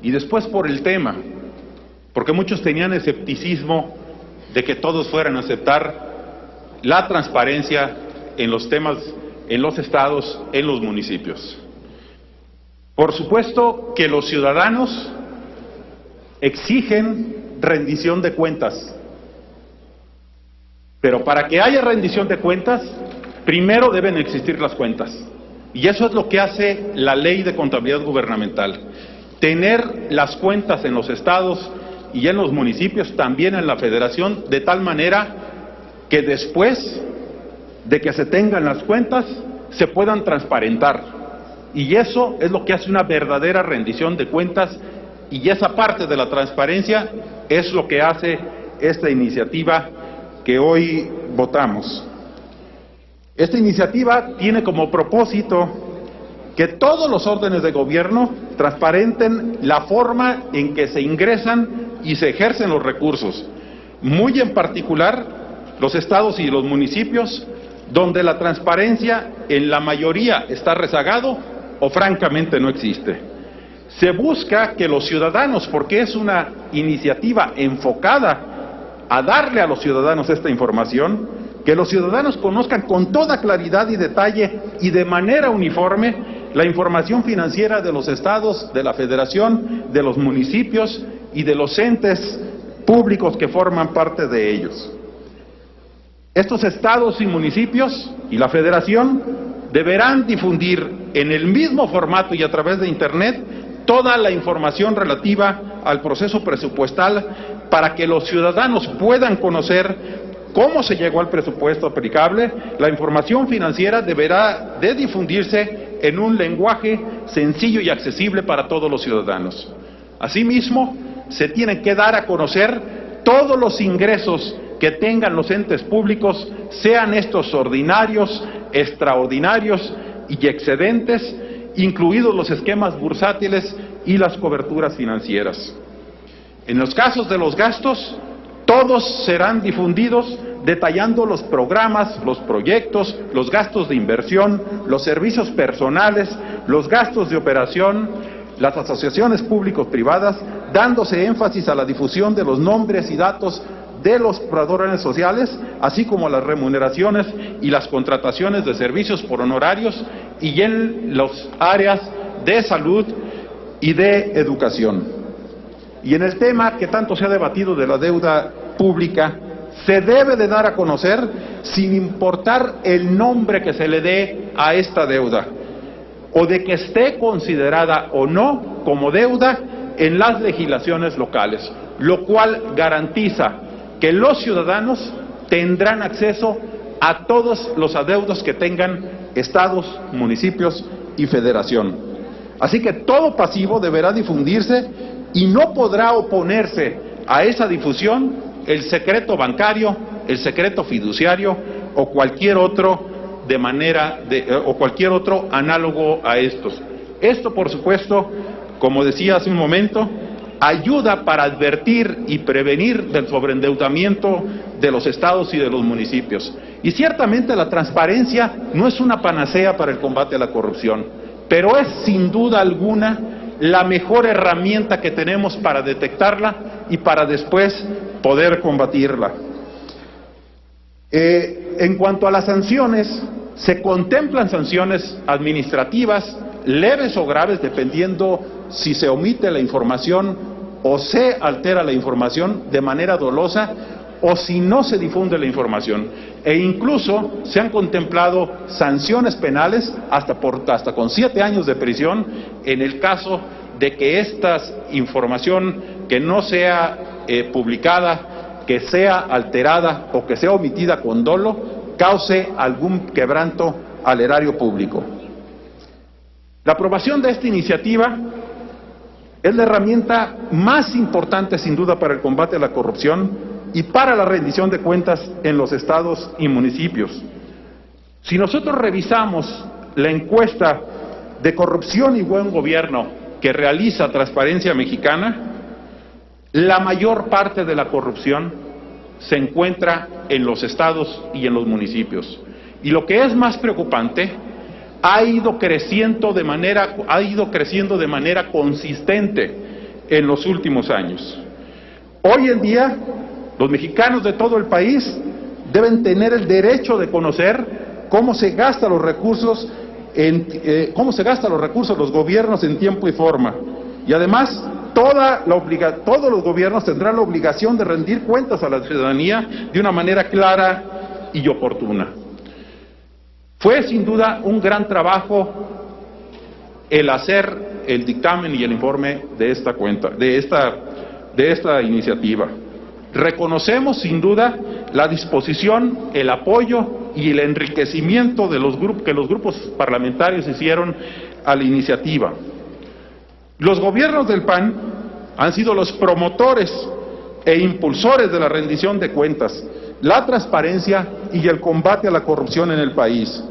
y después por el tema, porque muchos tenían escepticismo de que todos fueran a aceptar la transparencia en los temas, en los estados, en los municipios. Por supuesto que los ciudadanos exigen rendición de cuentas, pero para que haya rendición de cuentas, primero deben existir las cuentas. Y eso es lo que hace la Ley de Contabilidad Gubernamental. Tener las cuentas en los estados y en los municipios, también en la federación, de tal manera que después de que se tengan las cuentas, se puedan transparentar. Y eso es lo que hace una verdadera rendición de cuentas, y esa parte de la transparencia es lo que hace esta iniciativa que hoy votamos. Esta iniciativa tiene como propósito que todos los órdenes de gobierno transparenten la forma en que se ingresan y se ejercen los recursos, muy en particular los estados y los municipios, donde la transparencia en la mayoría está rezagado o francamente no existe. Se busca que los ciudadanos, porque es una iniciativa enfocada a darle a los ciudadanos esta información, que los ciudadanos conozcan con toda claridad y detalle y de manera uniforme la información financiera de los estados, de la federación, de los municipios y de los entes públicos que forman parte de ellos. Estos estados y municipios y la federación deberán difundir en el mismo formato y a través de Internet toda la información relativa al proceso presupuestal para que los ciudadanos puedan conocer cómo se llegó al presupuesto aplicable. La información financiera deberá de difundirse en un lenguaje sencillo y accesible para todos los ciudadanos. Asimismo, se tienen que dar a conocer todos los ingresos que tengan los entes públicos, sean estos ordinarios, extraordinarios y excedentes, incluidos los esquemas bursátiles y las coberturas financieras. En los casos de los gastos, todos serán difundidos detallando los programas, los proyectos, los gastos de inversión, los servicios personales, los gastos de operación, las asociaciones público-privadas, dándose énfasis a la difusión de los nombres y datos de los proveedores sociales, así como las remuneraciones y las contrataciones de servicios por honorarios y en las áreas de salud y de educación. Y en el tema que tanto se ha debatido de la deuda pública, se debe de dar a conocer sin importar el nombre que se le dé a esta deuda, o de que esté considerada o no como deuda en las legislaciones locales, lo cual garantiza que los ciudadanos tendrán acceso a todos los adeudos que tengan estados, municipios y federación. Así que todo pasivo deberá difundirse y no podrá oponerse a esa difusión el secreto bancario, el secreto fiduciario o cualquier otro o cualquier otro análogo a estos. Esto, por supuesto, como decía hace un momento, ayuda para advertir y prevenir del sobreendeudamiento de los estados y de los municipios. Y ciertamente la transparencia no es una panacea para el combate a la corrupción, pero es sin duda alguna la mejor herramienta que tenemos para detectarla y para después poder combatirla. En cuanto a las sanciones, se contemplan sanciones administrativas leves o graves dependiendo si se omite la información o se altera la información de manera dolosa o si no se difunde la información. E incluso se han contemplado sanciones penales hasta con 7 años de prisión en el caso de que esta información que no sea publicada, que sea alterada o que sea omitida con dolo, cause algún quebranto al erario público. La aprobación de esta iniciativa Es la herramienta más importante, sin duda, para el combate a la corrupción y para la rendición de cuentas en los estados y municipios. Si nosotros revisamos la encuesta de corrupción y buen gobierno que realiza Transparencia Mexicana, la mayor parte de la corrupción se encuentra en los estados y en los municipios. Y lo que es más preocupante, ha ido creciendo de manera consistente en los últimos años. Hoy en día, los mexicanos de todo el país deben tener el derecho de conocer cómo se gastan los recursos los gobiernos en tiempo y forma. Y además, todos los gobiernos tendrán la obligación de rendir cuentas a la ciudadanía de una manera clara y oportuna. Fue sin duda un gran trabajo el hacer el dictamen y el informe de esta iniciativa. Reconocemos sin duda la disposición, el apoyo y el enriquecimiento de que los grupos parlamentarios hicieron a la iniciativa. Los gobiernos del PAN han sido los promotores e impulsores de la rendición de cuentas, la transparencia y el combate a la corrupción en el país.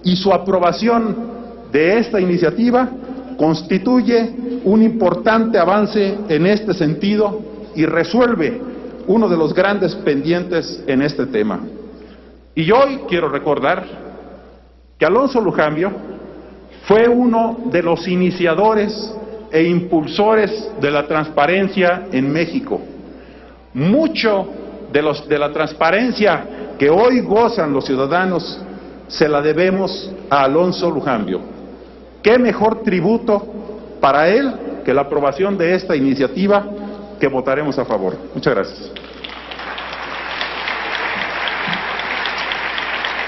Y su aprobación de esta iniciativa constituye un importante avance en este sentido y resuelve uno de los grandes pendientes en este tema. Y hoy quiero recordar que Alonso Lujambio fue uno de los iniciadores e impulsores de la transparencia en México. Mucho de la transparencia que hoy gozan los ciudadanos se la debemos a Alonso Lujambio. ¿Qué mejor tributo para él que la aprobación de esta iniciativa que votaremos a favor? Muchas gracias.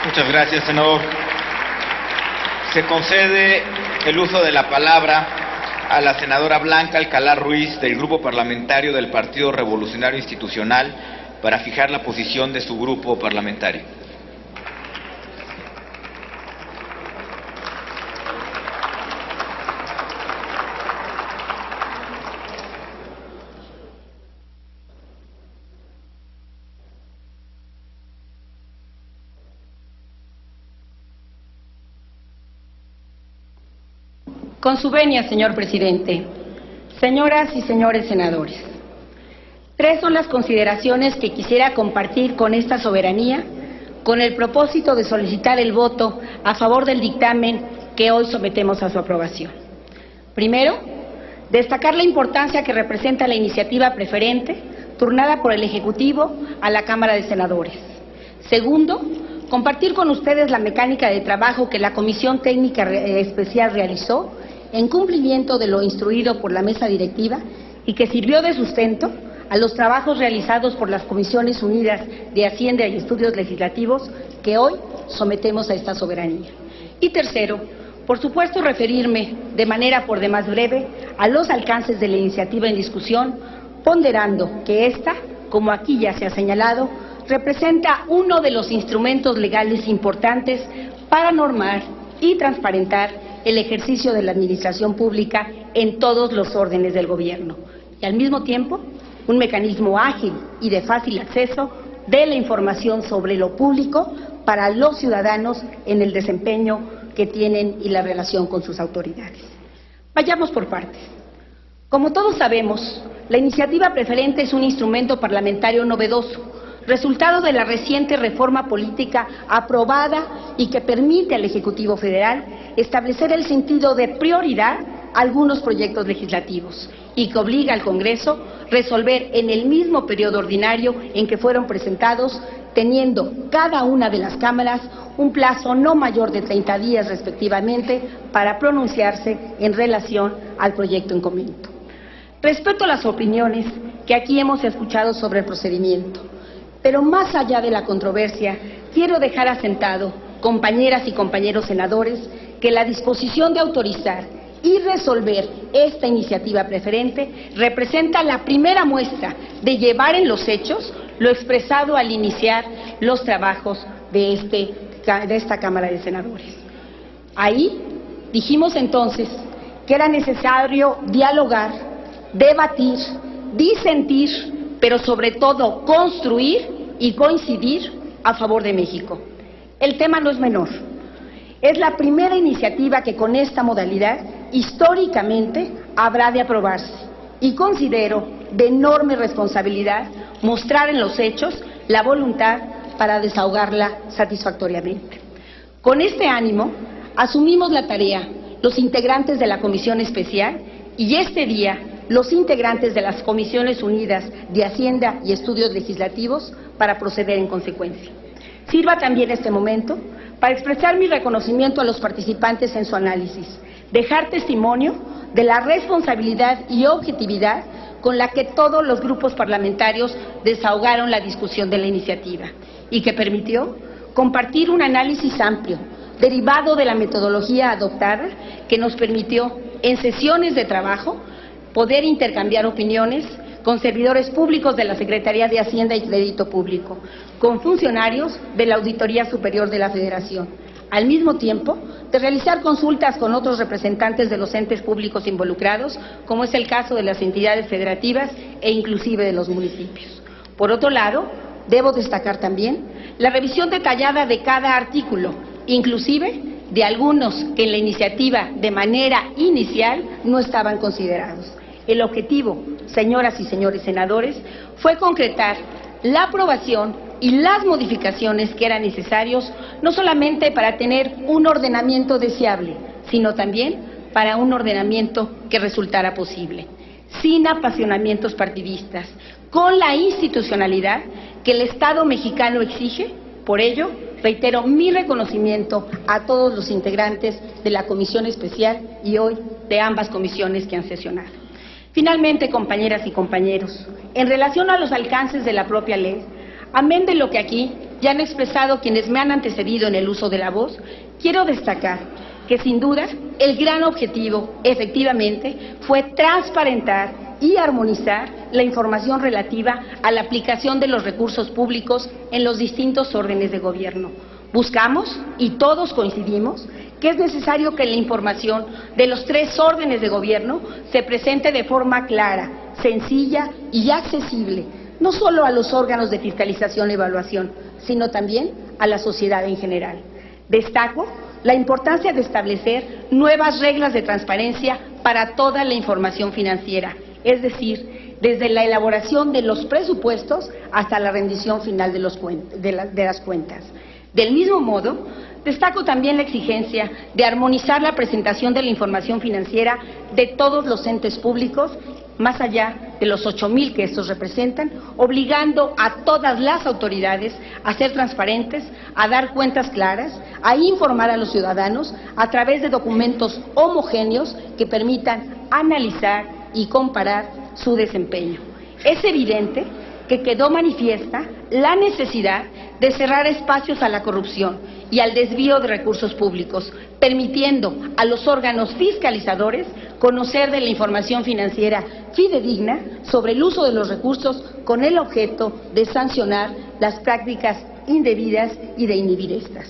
Muchas gracias, senador. Se concede el uso de la palabra a la senadora Blanca Alcalá Ruiz, del Grupo Parlamentario del Partido Revolucionario Institucional, para fijar la posición de su grupo parlamentario. Con su venia, señor presidente, señoras y señores senadores, 3 son las consideraciones que quisiera compartir con esta soberanía, con el propósito de solicitar el voto a favor del dictamen que hoy sometemos a su aprobación. Primero, destacar la importancia que representa la iniciativa preferente turnada por el Ejecutivo a la Cámara de Senadores. Segundo, compartir con ustedes la mecánica de trabajo que la Comisión Técnica Especial realizó en cumplimiento de lo instruido por la mesa directiva y que sirvió de sustento a los trabajos realizados por las Comisiones Unidas de Hacienda y Estudios Legislativos que hoy sometemos a esta soberanía. Y tercero, por supuesto, referirme de manera por demás breve a los alcances de la iniciativa en discusión, ponderando que esta, como aquí ya se ha señalado, representa uno de los instrumentos legales importantes para normar y transparentar el ejercicio de la administración pública en todos los órdenes del gobierno y al mismo tiempo un mecanismo ágil y de fácil acceso de la información sobre lo público para los ciudadanos en el desempeño que tienen y la relación con sus autoridades. Vayamos por partes. Como todos sabemos, la iniciativa preferente es un instrumento parlamentario novedoso, resultado de la reciente reforma política aprobada y que permite al Ejecutivo Federal establecer el sentido de prioridad a algunos proyectos legislativos y que obliga al Congreso a resolver en el mismo periodo ordinario en que fueron presentados, teniendo cada una de las cámaras un plazo no mayor de 30 días respectivamente para pronunciarse en relación al proyecto en comento. Respeto a las opiniones que aquí hemos escuchado sobre el procedimiento, pero más allá de la controversia, quiero dejar asentado, compañeras y compañeros senadores, que la disposición de autorizar y resolver esta iniciativa preferente representa la primera muestra de llevar en los hechos lo expresado al iniciar los trabajos de esta Cámara de Senadores. Ahí dijimos entonces que era necesario dialogar debatir, disentir, pero sobre todo construir y coincidir a favor de México. El tema no es menor. Es la primera iniciativa que con esta modalidad históricamente habrá de aprobarse y considero de enorme responsabilidad mostrar en los hechos la voluntad para desahogarla satisfactoriamente. Con este ánimo asumimos la tarea los integrantes de la Comisión Especial y este día los integrantes de las Comisiones Unidas de Hacienda y Estudios Legislativos para proceder en consecuencia. Sirva también este momento para expresar mi reconocimiento a los participantes en su análisis, dejar testimonio de la responsabilidad y objetividad con la que todos los grupos parlamentarios desahogaron la discusión de la iniciativa y que permitió compartir un análisis amplio, derivado de la metodología adoptada, que nos permitió, en sesiones de trabajo, poder intercambiar opiniones con servidores públicos de la Secretaría de Hacienda y Crédito Público, con funcionarios de la Auditoría Superior de la Federación, al mismo tiempo de realizar consultas con otros representantes de los entes públicos involucrados, como es el caso de las entidades federativas e inclusive de los municipios. Por otro lado, debo destacar también la revisión detallada de cada artículo, inclusive de algunos que en la iniciativa de manera inicial no estaban considerados. El objetivo, señoras y señores senadores, fue concretar la aprobación y las modificaciones que eran necesarios, no solamente para tener un ordenamiento deseable, sino también para un ordenamiento que resultara posible, sin apasionamientos partidistas, con la institucionalidad que el Estado mexicano exige. Por ello, reitero mi reconocimiento a todos los integrantes de la Comisión Especial y hoy de ambas comisiones que han sesionado. Finalmente, compañeras y compañeros, en relación a los alcances de la propia ley, amén de lo que aquí ya han expresado quienes me han antecedido en el uso de la voz, quiero destacar que sin duda el gran objetivo, efectivamente, fue transparentar y armonizar la información relativa a la aplicación de los recursos públicos en los distintos órdenes de gobierno. Buscamos, y todos coincidimos, que es necesario que la información de los tres órdenes de gobierno se presente de forma clara, sencilla y accesible, no solo a los órganos de fiscalización y evaluación, sino también a la sociedad en general. Destaco la importancia de establecer nuevas reglas de transparencia para toda la información financiera, es decir, desde la elaboración de los presupuestos hasta la rendición final de las cuentas. Del mismo modo, destaco también la exigencia de armonizar la presentación de la información financiera de todos los entes públicos, más allá de los 8,000 que estos representan, obligando a todas las autoridades a ser transparentes, a dar cuentas claras, a informar a los ciudadanos a través de documentos homogéneos que permitan analizar y comparar su desempeño. Es evidente que quedó manifiesta la necesidad de cerrar espacios a la corrupción y al desvío de recursos públicos, permitiendo a los órganos fiscalizadores conocer de la información financiera fidedigna sobre el uso de los recursos con el objeto de sancionar las prácticas indebidas y de inhibir estas.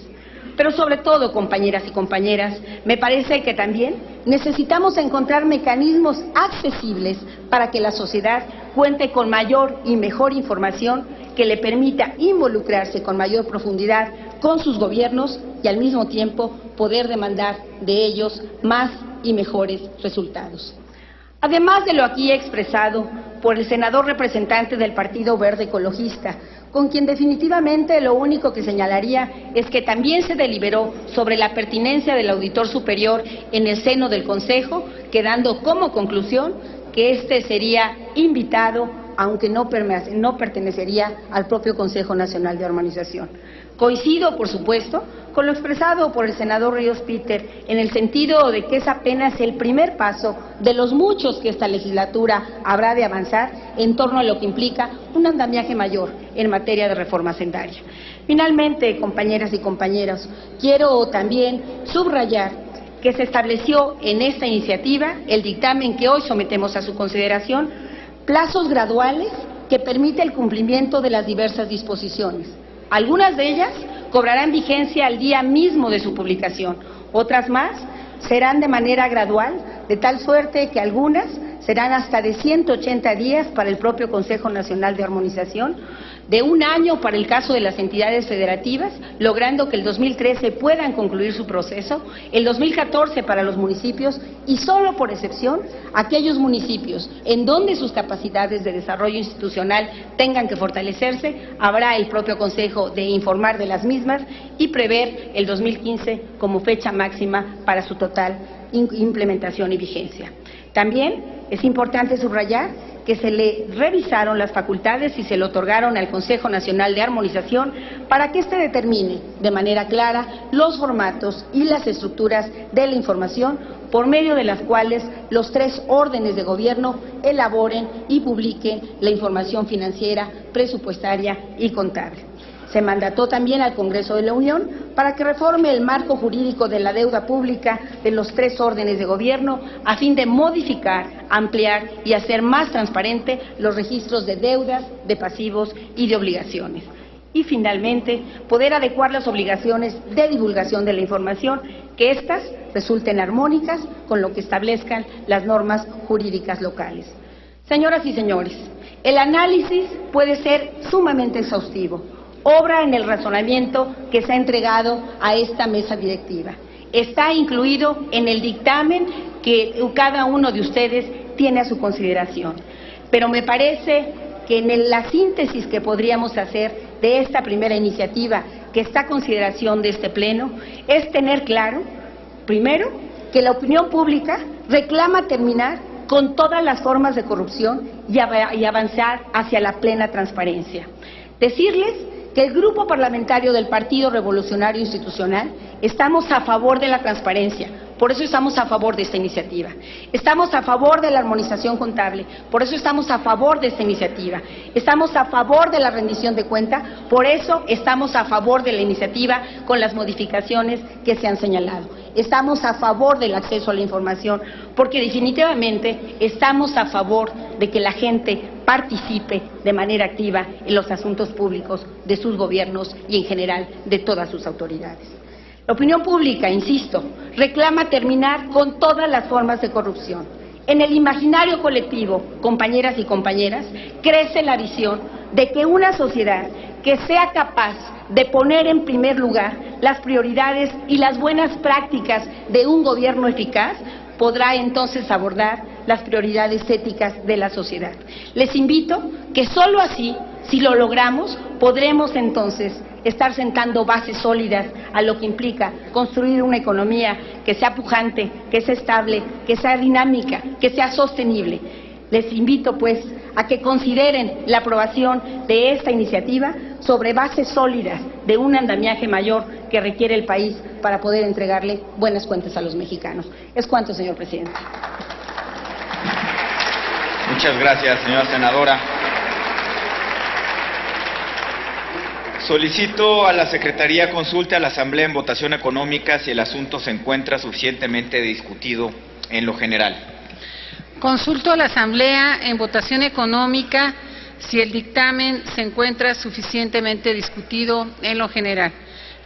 Pero sobre todo, compañeras y compañeras, me parece que también necesitamos encontrar mecanismos accesibles para que la sociedad cuente con mayor y mejor información que le permita involucrarse con mayor profundidad con sus gobiernos y al mismo tiempo poder demandar de ellos más y mejores resultados. Además de lo aquí expresado por el senador representante del Partido Verde Ecologista, con quien definitivamente lo único que señalaría es que también se deliberó sobre la pertinencia del auditor superior en el seno del Consejo, quedando como conclusión que éste sería invitado, aunque no pertenecería al propio Consejo Nacional de Armonización. Coincido, por supuesto, con lo expresado por el senador Ríos Peter, en el sentido de que es apenas el primer paso de los muchos que esta legislatura habrá de avanzar en torno a lo que implica un andamiaje mayor en materia de reforma hacendaria. Finalmente, compañeras y compañeros, quiero también subrayar que se estableció en esta iniciativa, el dictamen que hoy sometemos a su consideración, plazos graduales que permiten el cumplimiento de las diversas disposiciones. Algunas de ellas cobrarán vigencia al día mismo de su publicación, otras más serán de manera gradual de tal suerte que algunas serán hasta de 180 días para el propio Consejo Nacional de Armonización, de 1 año para el caso de las entidades federativas, logrando que el 2013 puedan concluir su proceso, el 2014 para los municipios y solo por excepción aquellos municipios en donde sus capacidades de desarrollo institucional tengan que fortalecerse, habrá el propio Consejo de informar de las mismas y prever el 2015 como fecha máxima para su total implementación y vigencia. También es importante subrayar que se le revisaron las facultades y se le otorgaron al Consejo Nacional de Armonización para que éste determine de manera clara los formatos y las estructuras de la información por medio de las cuales los 3 órdenes de gobierno elaboren y publiquen la información financiera, presupuestaria y contable. Se mandató también al Congreso de la Unión para que reforme el marco jurídico de la deuda pública de los 3 órdenes de gobierno a fin de modificar, ampliar y hacer más transparente los registros de deudas, de pasivos y de obligaciones. Y finalmente, poder adecuar las obligaciones de divulgación de la información, que éstas resulten armónicas con lo que establezcan las normas jurídicas locales. Señoras y señores, el análisis puede ser sumamente exhaustivo. Obra en el razonamiento que se ha entregado a esta mesa directiva. Está incluido en el dictamen que cada uno de ustedes tiene a su consideración. Pero me parece que en la síntesis que podríamos hacer de esta primera iniciativa que está a consideración de este Pleno es tener claro, primero, que la opinión pública reclama terminar con todas las formas de corrupción y avanzar hacia la plena transparencia. Decirles que el Grupo Parlamentario del Partido Revolucionario Institucional estamos a favor de la transparencia, por eso estamos a favor de esta iniciativa. Estamos a favor de la armonización contable, por eso estamos a favor de esta iniciativa. Estamos a favor de la rendición de cuenta, por eso estamos a favor de la iniciativa con las modificaciones que se han señalado. Estamos a favor del acceso a la información, porque definitivamente estamos a favor de que la gente participe de manera activa en los asuntos públicos de sus gobiernos y en general de todas sus autoridades. La opinión pública, insisto, reclama terminar con todas las formas de corrupción. En el imaginario colectivo, compañeras y compañeras, crece la visión de que una sociedad que sea capaz de poner en primer lugar las prioridades y las buenas prácticas de un gobierno eficaz podrá entonces abordar las prioridades éticas de la sociedad. Les invito que solo así, si lo logramos, podremos entonces estar sentando bases sólidas a lo que implica construir una economía que sea pujante, que sea estable, que sea dinámica, que sea sostenible. Les invito, pues, a que consideren la aprobación de esta iniciativa sobre bases sólidas de un andamiaje mayor que requiere el país para poder entregarle buenas cuentas a los mexicanos. Es cuanto, señor presidente. Muchas gracias, señora senadora. Solicito a la Secretaría consulte a la Asamblea en votación económica si el asunto se encuentra suficientemente discutido en lo general. Consulto a la Asamblea en votación económica si el dictamen se encuentra suficientemente discutido en lo general.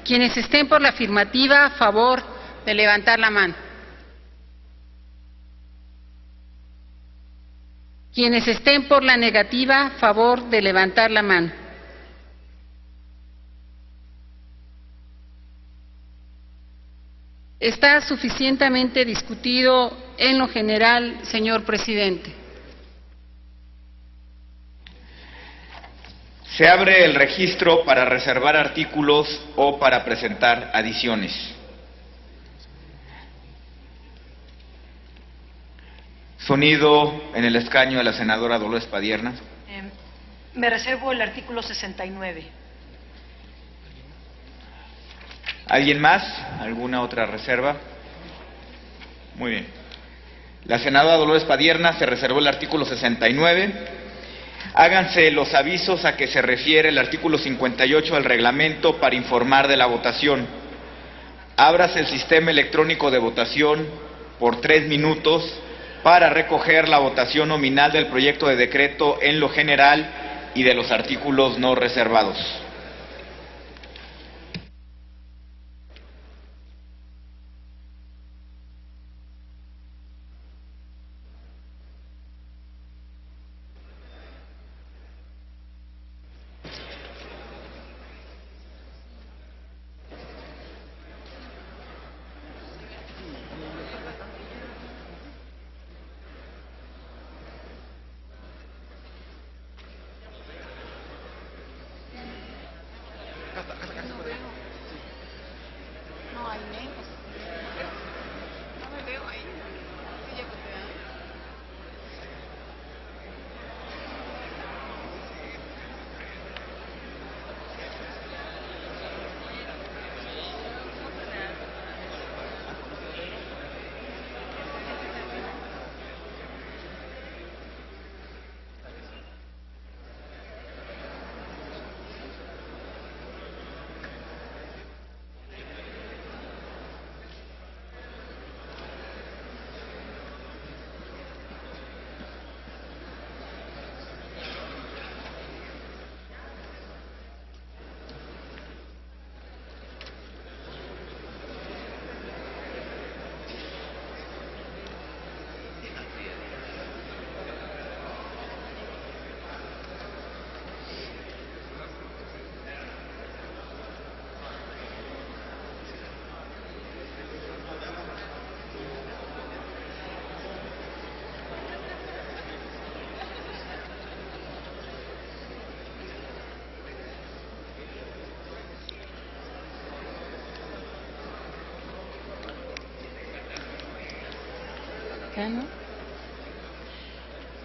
Quienes estén por la afirmativa, a favor de levantar la mano. Quienes estén por la negativa, a favor de levantar la mano. Está suficientemente discutido en lo general, señor presidente. Se abre el registro para reservar artículos o para presentar adiciones. Sonido en el escaño de la senadora Dolores Padierna. Me reservo el artículo 69. ¿Alguien más? ¿Alguna otra reserva? Muy bien. La senadora Dolores Padierna se reservó el artículo 69. Háganse los avisos a que se refiere el artículo 58 del reglamento para informar de la votación. Ábrase el sistema electrónico de votación por 3 minutos para recoger la votación nominal del proyecto de decreto en lo general y de los artículos no reservados.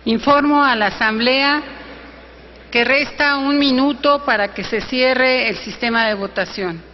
Informo a la Asamblea que resta 1 minuto para que se cierre el sistema de votación.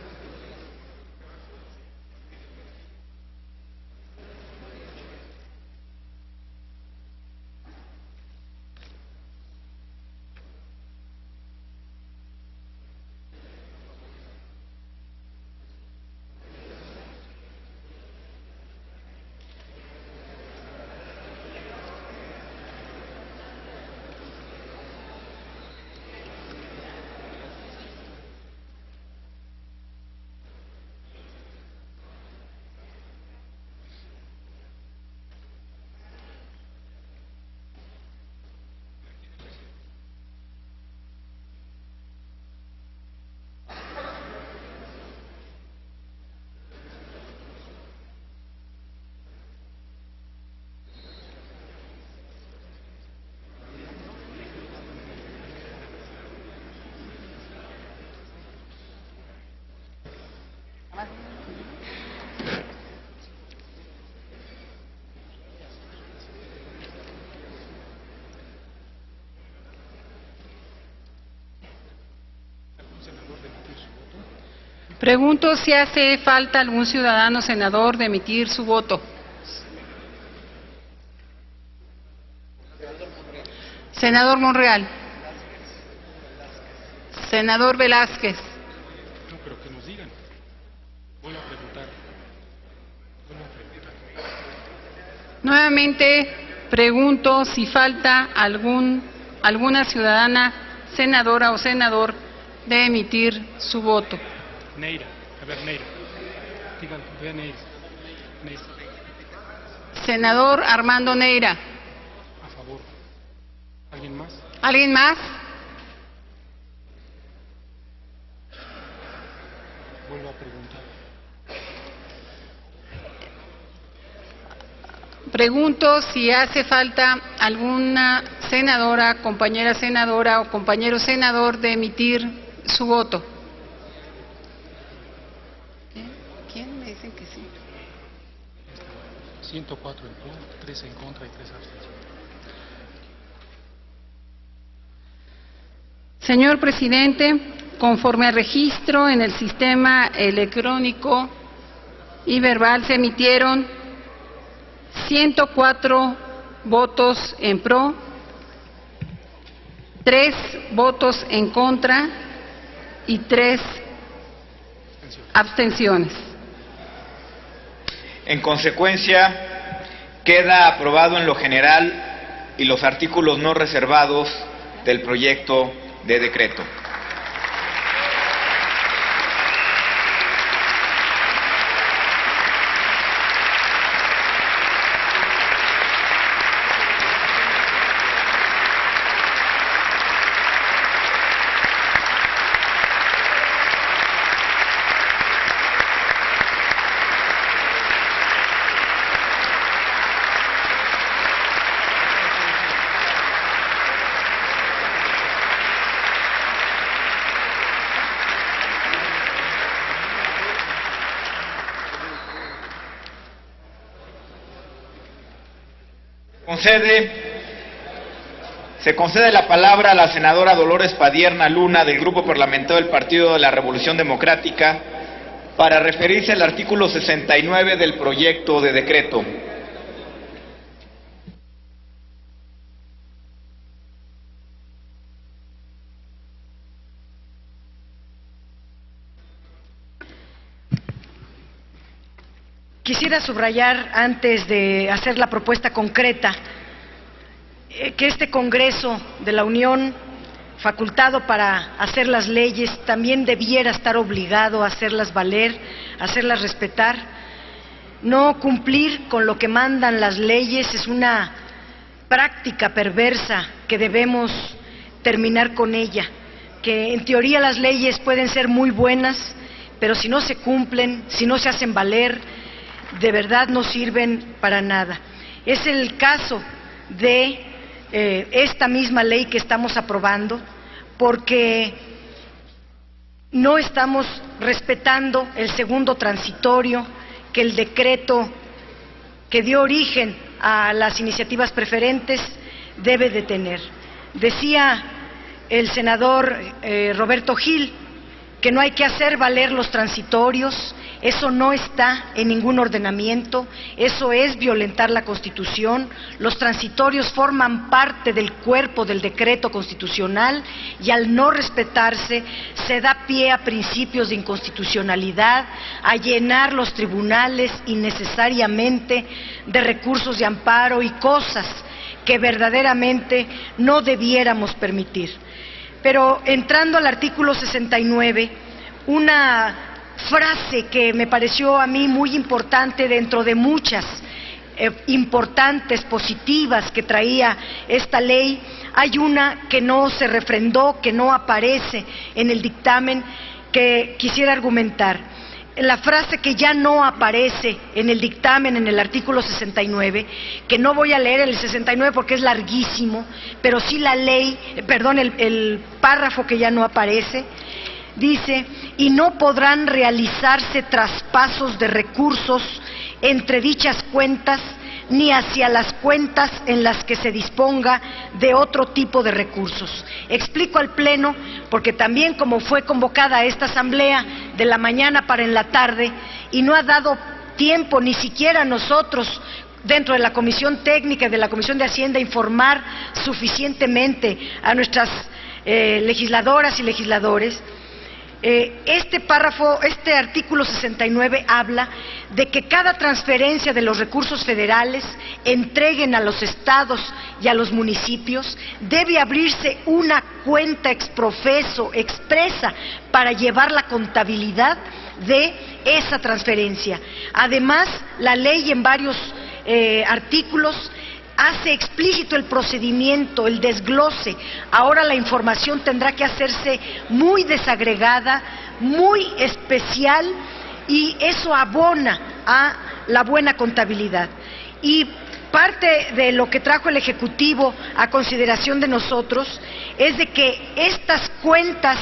Pregunto si hace falta algún ciudadano senador de emitir su voto. Senador Monreal. Senador Velázquez. No, pero que nos digan. Vuelvo a preguntar. Nuevamente pregunto si falta alguna ciudadana senadora o senador de emitir su voto. Neira, a ver, Neira. Digan, ve a Neira. Neira. Senador Armando Neira. A favor. ¿Alguien más? ¿Alguien más? Vuelvo a preguntar. Pregunto si hace falta alguna senadora, compañera senadora o compañero senador de emitir su voto. ¿Quién me dicen que sí? 104 en pro, 3 en contra y 3 abstenciones. Señor presidente, conforme al registro en el sistema electrónico y verbal se emitieron 104 votos en pro, 3 votos en contra y 3 abstenciones. En consecuencia, queda aprobado en lo general y los artículos no reservados del proyecto de decreto. Se concede la palabra a la senadora Dolores Padierna Luna del Grupo Parlamentario del Partido de la Revolución Democrática para referirse al artículo 69 del proyecto de decreto. Quisiera subrayar, antes de hacer la propuesta concreta, que este Congreso de la Unión, facultado para hacer las leyes, también debiera estar obligado a hacerlas valer, a hacerlas respetar. No cumplir con lo que mandan las leyes es una práctica perversa que debemos terminar con ella, que en teoría las leyes pueden ser muy buenas, pero si no se cumplen, si no se hacen valer, de verdad no sirven para nada. Es el caso de esta misma ley que estamos aprobando, porque no estamos respetando el segundo transitorio que el decreto que dio origen a las iniciativas preferentes debe de tener. Decía el senador Roberto Gil que no hay que hacer valer los transitorios. Eso no está en ningún ordenamiento, eso es violentar la Constitución. Los transitorios forman parte del cuerpo del decreto constitucional y al no respetarse se da pie a principios de inconstitucionalidad, a llenar los tribunales innecesariamente de recursos de amparo y cosas que verdaderamente no debiéramos permitir. Pero entrando al artículo 69, una frase que me pareció a mí muy importante dentro de muchas importantes, positivas que traía esta ley, hay una que no se refrendó, que no aparece en el dictamen, que quisiera argumentar. La frase que ya no aparece en el dictamen, en el artículo 69, que no voy a leer el 69 porque es larguísimo, pero sí la ley, el párrafo que ya no aparece, dice: y no podrán realizarse traspasos de recursos entre dichas cuentas ni hacia las cuentas en las que se disponga de otro tipo de recursos. Explico al Pleno, porque también como fue convocada esta asamblea de la mañana para en la tarde, y no ha dado tiempo ni siquiera a nosotros, dentro de la Comisión Técnica y de la Comisión de Hacienda, informar suficientemente a nuestras legisladoras y legisladores. Este artículo 69 habla de que cada transferencia de los recursos federales entreguen a los estados y a los municipios debe abrirse una cuenta exprofeso, expresa, para llevar la contabilidad de esa transferencia. Además, la ley en varios artículos hace explícito el procedimiento, el desglose. Ahora la información tendrá que hacerse muy desagregada, muy especial, y eso abona a la buena contabilidad. Y parte de lo que trajo el Ejecutivo a consideración de nosotros es de que estas cuentas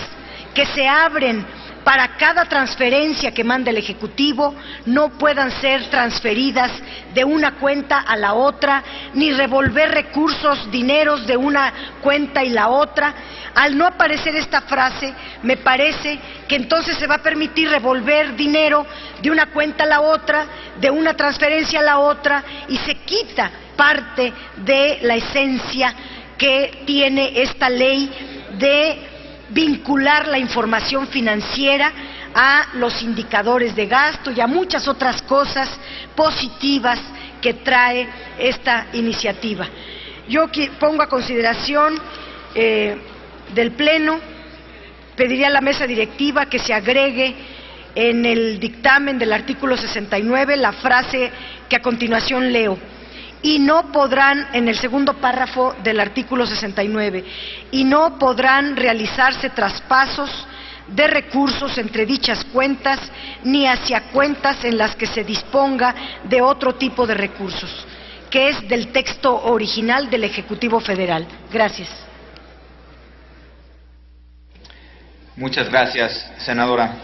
que se abren para cada transferencia que manda el Ejecutivo no puedan ser transferidas de una cuenta a la otra, ni revolver recursos, dineros de una cuenta y la otra. Al no aparecer esta frase, me parece que entonces se va a permitir revolver dinero de una cuenta a la otra, de una transferencia a la otra, y se quita parte de la esencia que tiene esta ley de vincular la información financiera a los indicadores de gasto y a muchas otras cosas positivas que trae esta iniciativa. Yo pongo a consideración del Pleno, pediría a la mesa directiva que se agregue en el dictamen del artículo 69 la frase que a continuación leo: y no podrán, en el segundo párrafo del artículo 69, y no podrán realizarse traspasos de recursos entre dichas cuentas ni hacia cuentas en las que se disponga de otro tipo de recursos, que es del texto original del Ejecutivo Federal. Gracias. Muchas gracias, senadora.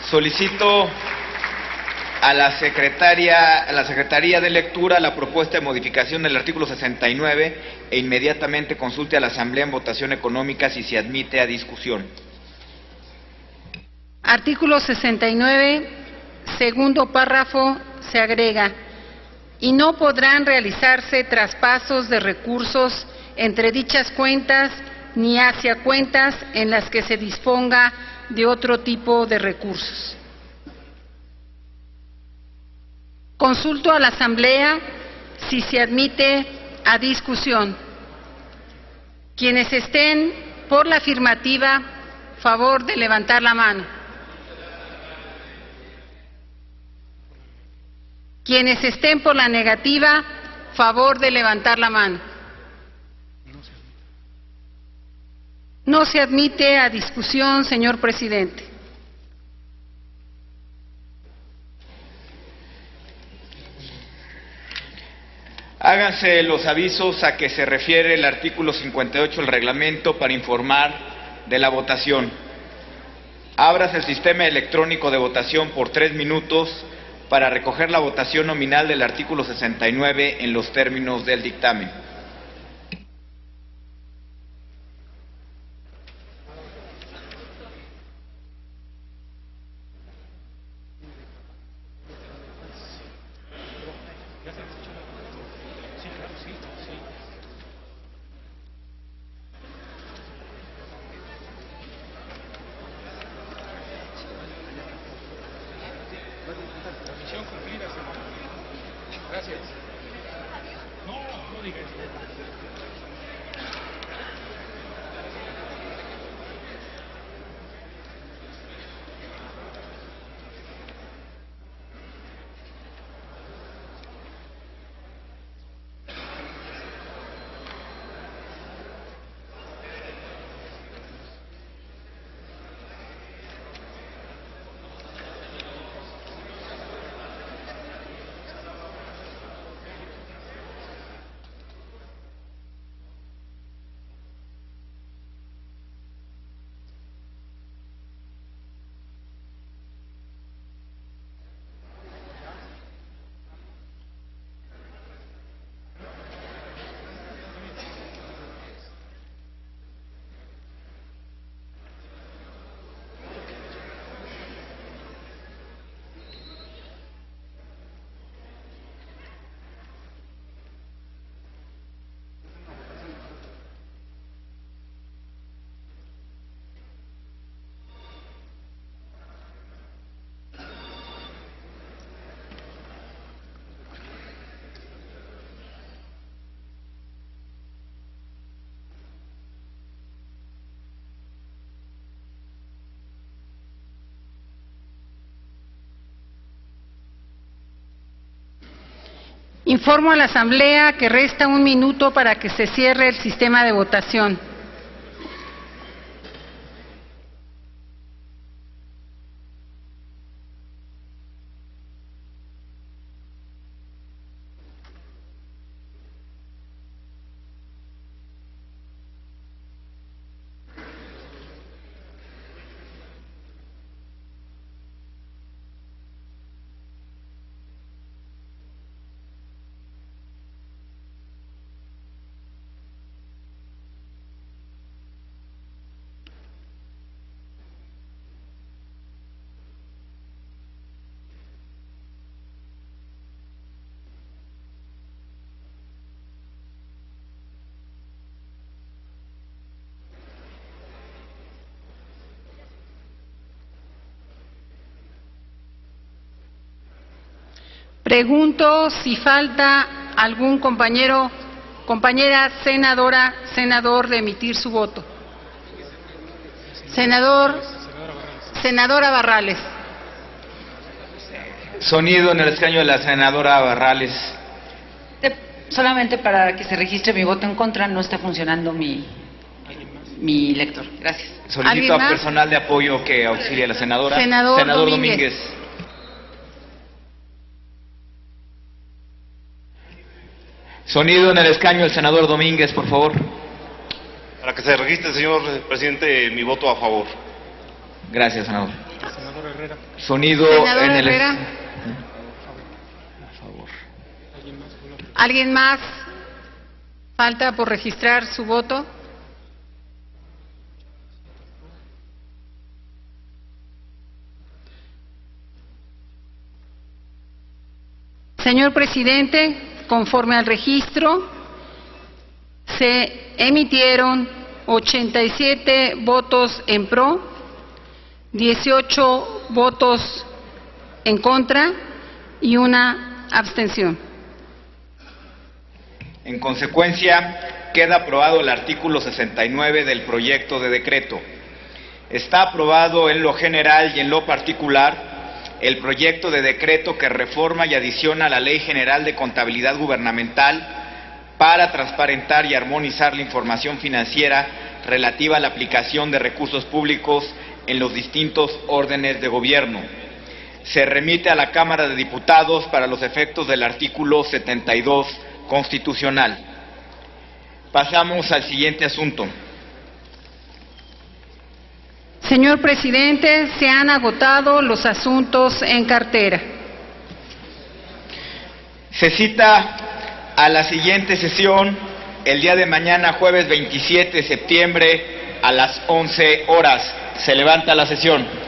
Solicito a la Secretaría de Lectura la propuesta de modificación del artículo 69 e inmediatamente consulte a la Asamblea en votación económica si se admite a discusión. Artículo 69, segundo párrafo, se agrega: y no podrán realizarse traspasos de recursos entre dichas cuentas ni hacia cuentas en las que se disponga de otro tipo de recursos. Consulto a la Asamblea si se admite a discusión. Quienes estén por la afirmativa, favor de levantar la mano. Quienes estén por la negativa, favor de levantar la mano. No se admite a discusión, señor presidente. Háganse los avisos a que se refiere el artículo 58 del reglamento para informar de la votación. Ábrase el sistema electrónico de votación por 3 minutos para recoger la votación nominal del artículo 69 en los términos del dictamen. Gracias. No digas. Informo a la Asamblea que resta 1 minuto para que se cierre el sistema de votación. Pregunto si falta algún compañero, compañera senadora, senador de emitir su voto. Senadora Barrales. Sonido en el escaño de la senadora Barrales. Solamente para que se registre mi voto en contra, no está funcionando mi lector. Gracias. Solicito a personal de apoyo que auxilie a la senadora. Senador Domínguez. Sonido en el escaño del senador Domínguez, por favor. Para que se registre, señor presidente, mi voto a favor. Gracias, senador. Senador Herrera. Sonido Senador en el... Herrera. Por favor. ¿Alguien más falta por registrar su voto? Señor presidente, conforme al registro, se emitieron 87 votos en pro, 18 votos en contra y 1 abstención. En consecuencia, queda aprobado el artículo 69 del proyecto de decreto. Está aprobado en lo general y en lo particular el proyecto de decreto que reforma y adiciona a la Ley General de Contabilidad Gubernamental para transparentar y armonizar la información financiera relativa a la aplicación de recursos públicos en los distintos órdenes de gobierno. Se remite a la Cámara de Diputados para los efectos del artículo 72 constitucional. Pasamos al siguiente asunto. Señor presidente, se han agotado los asuntos en cartera. Se cita a la siguiente sesión el día de mañana, jueves 27 de septiembre, a las 11 horas. Se levanta la sesión.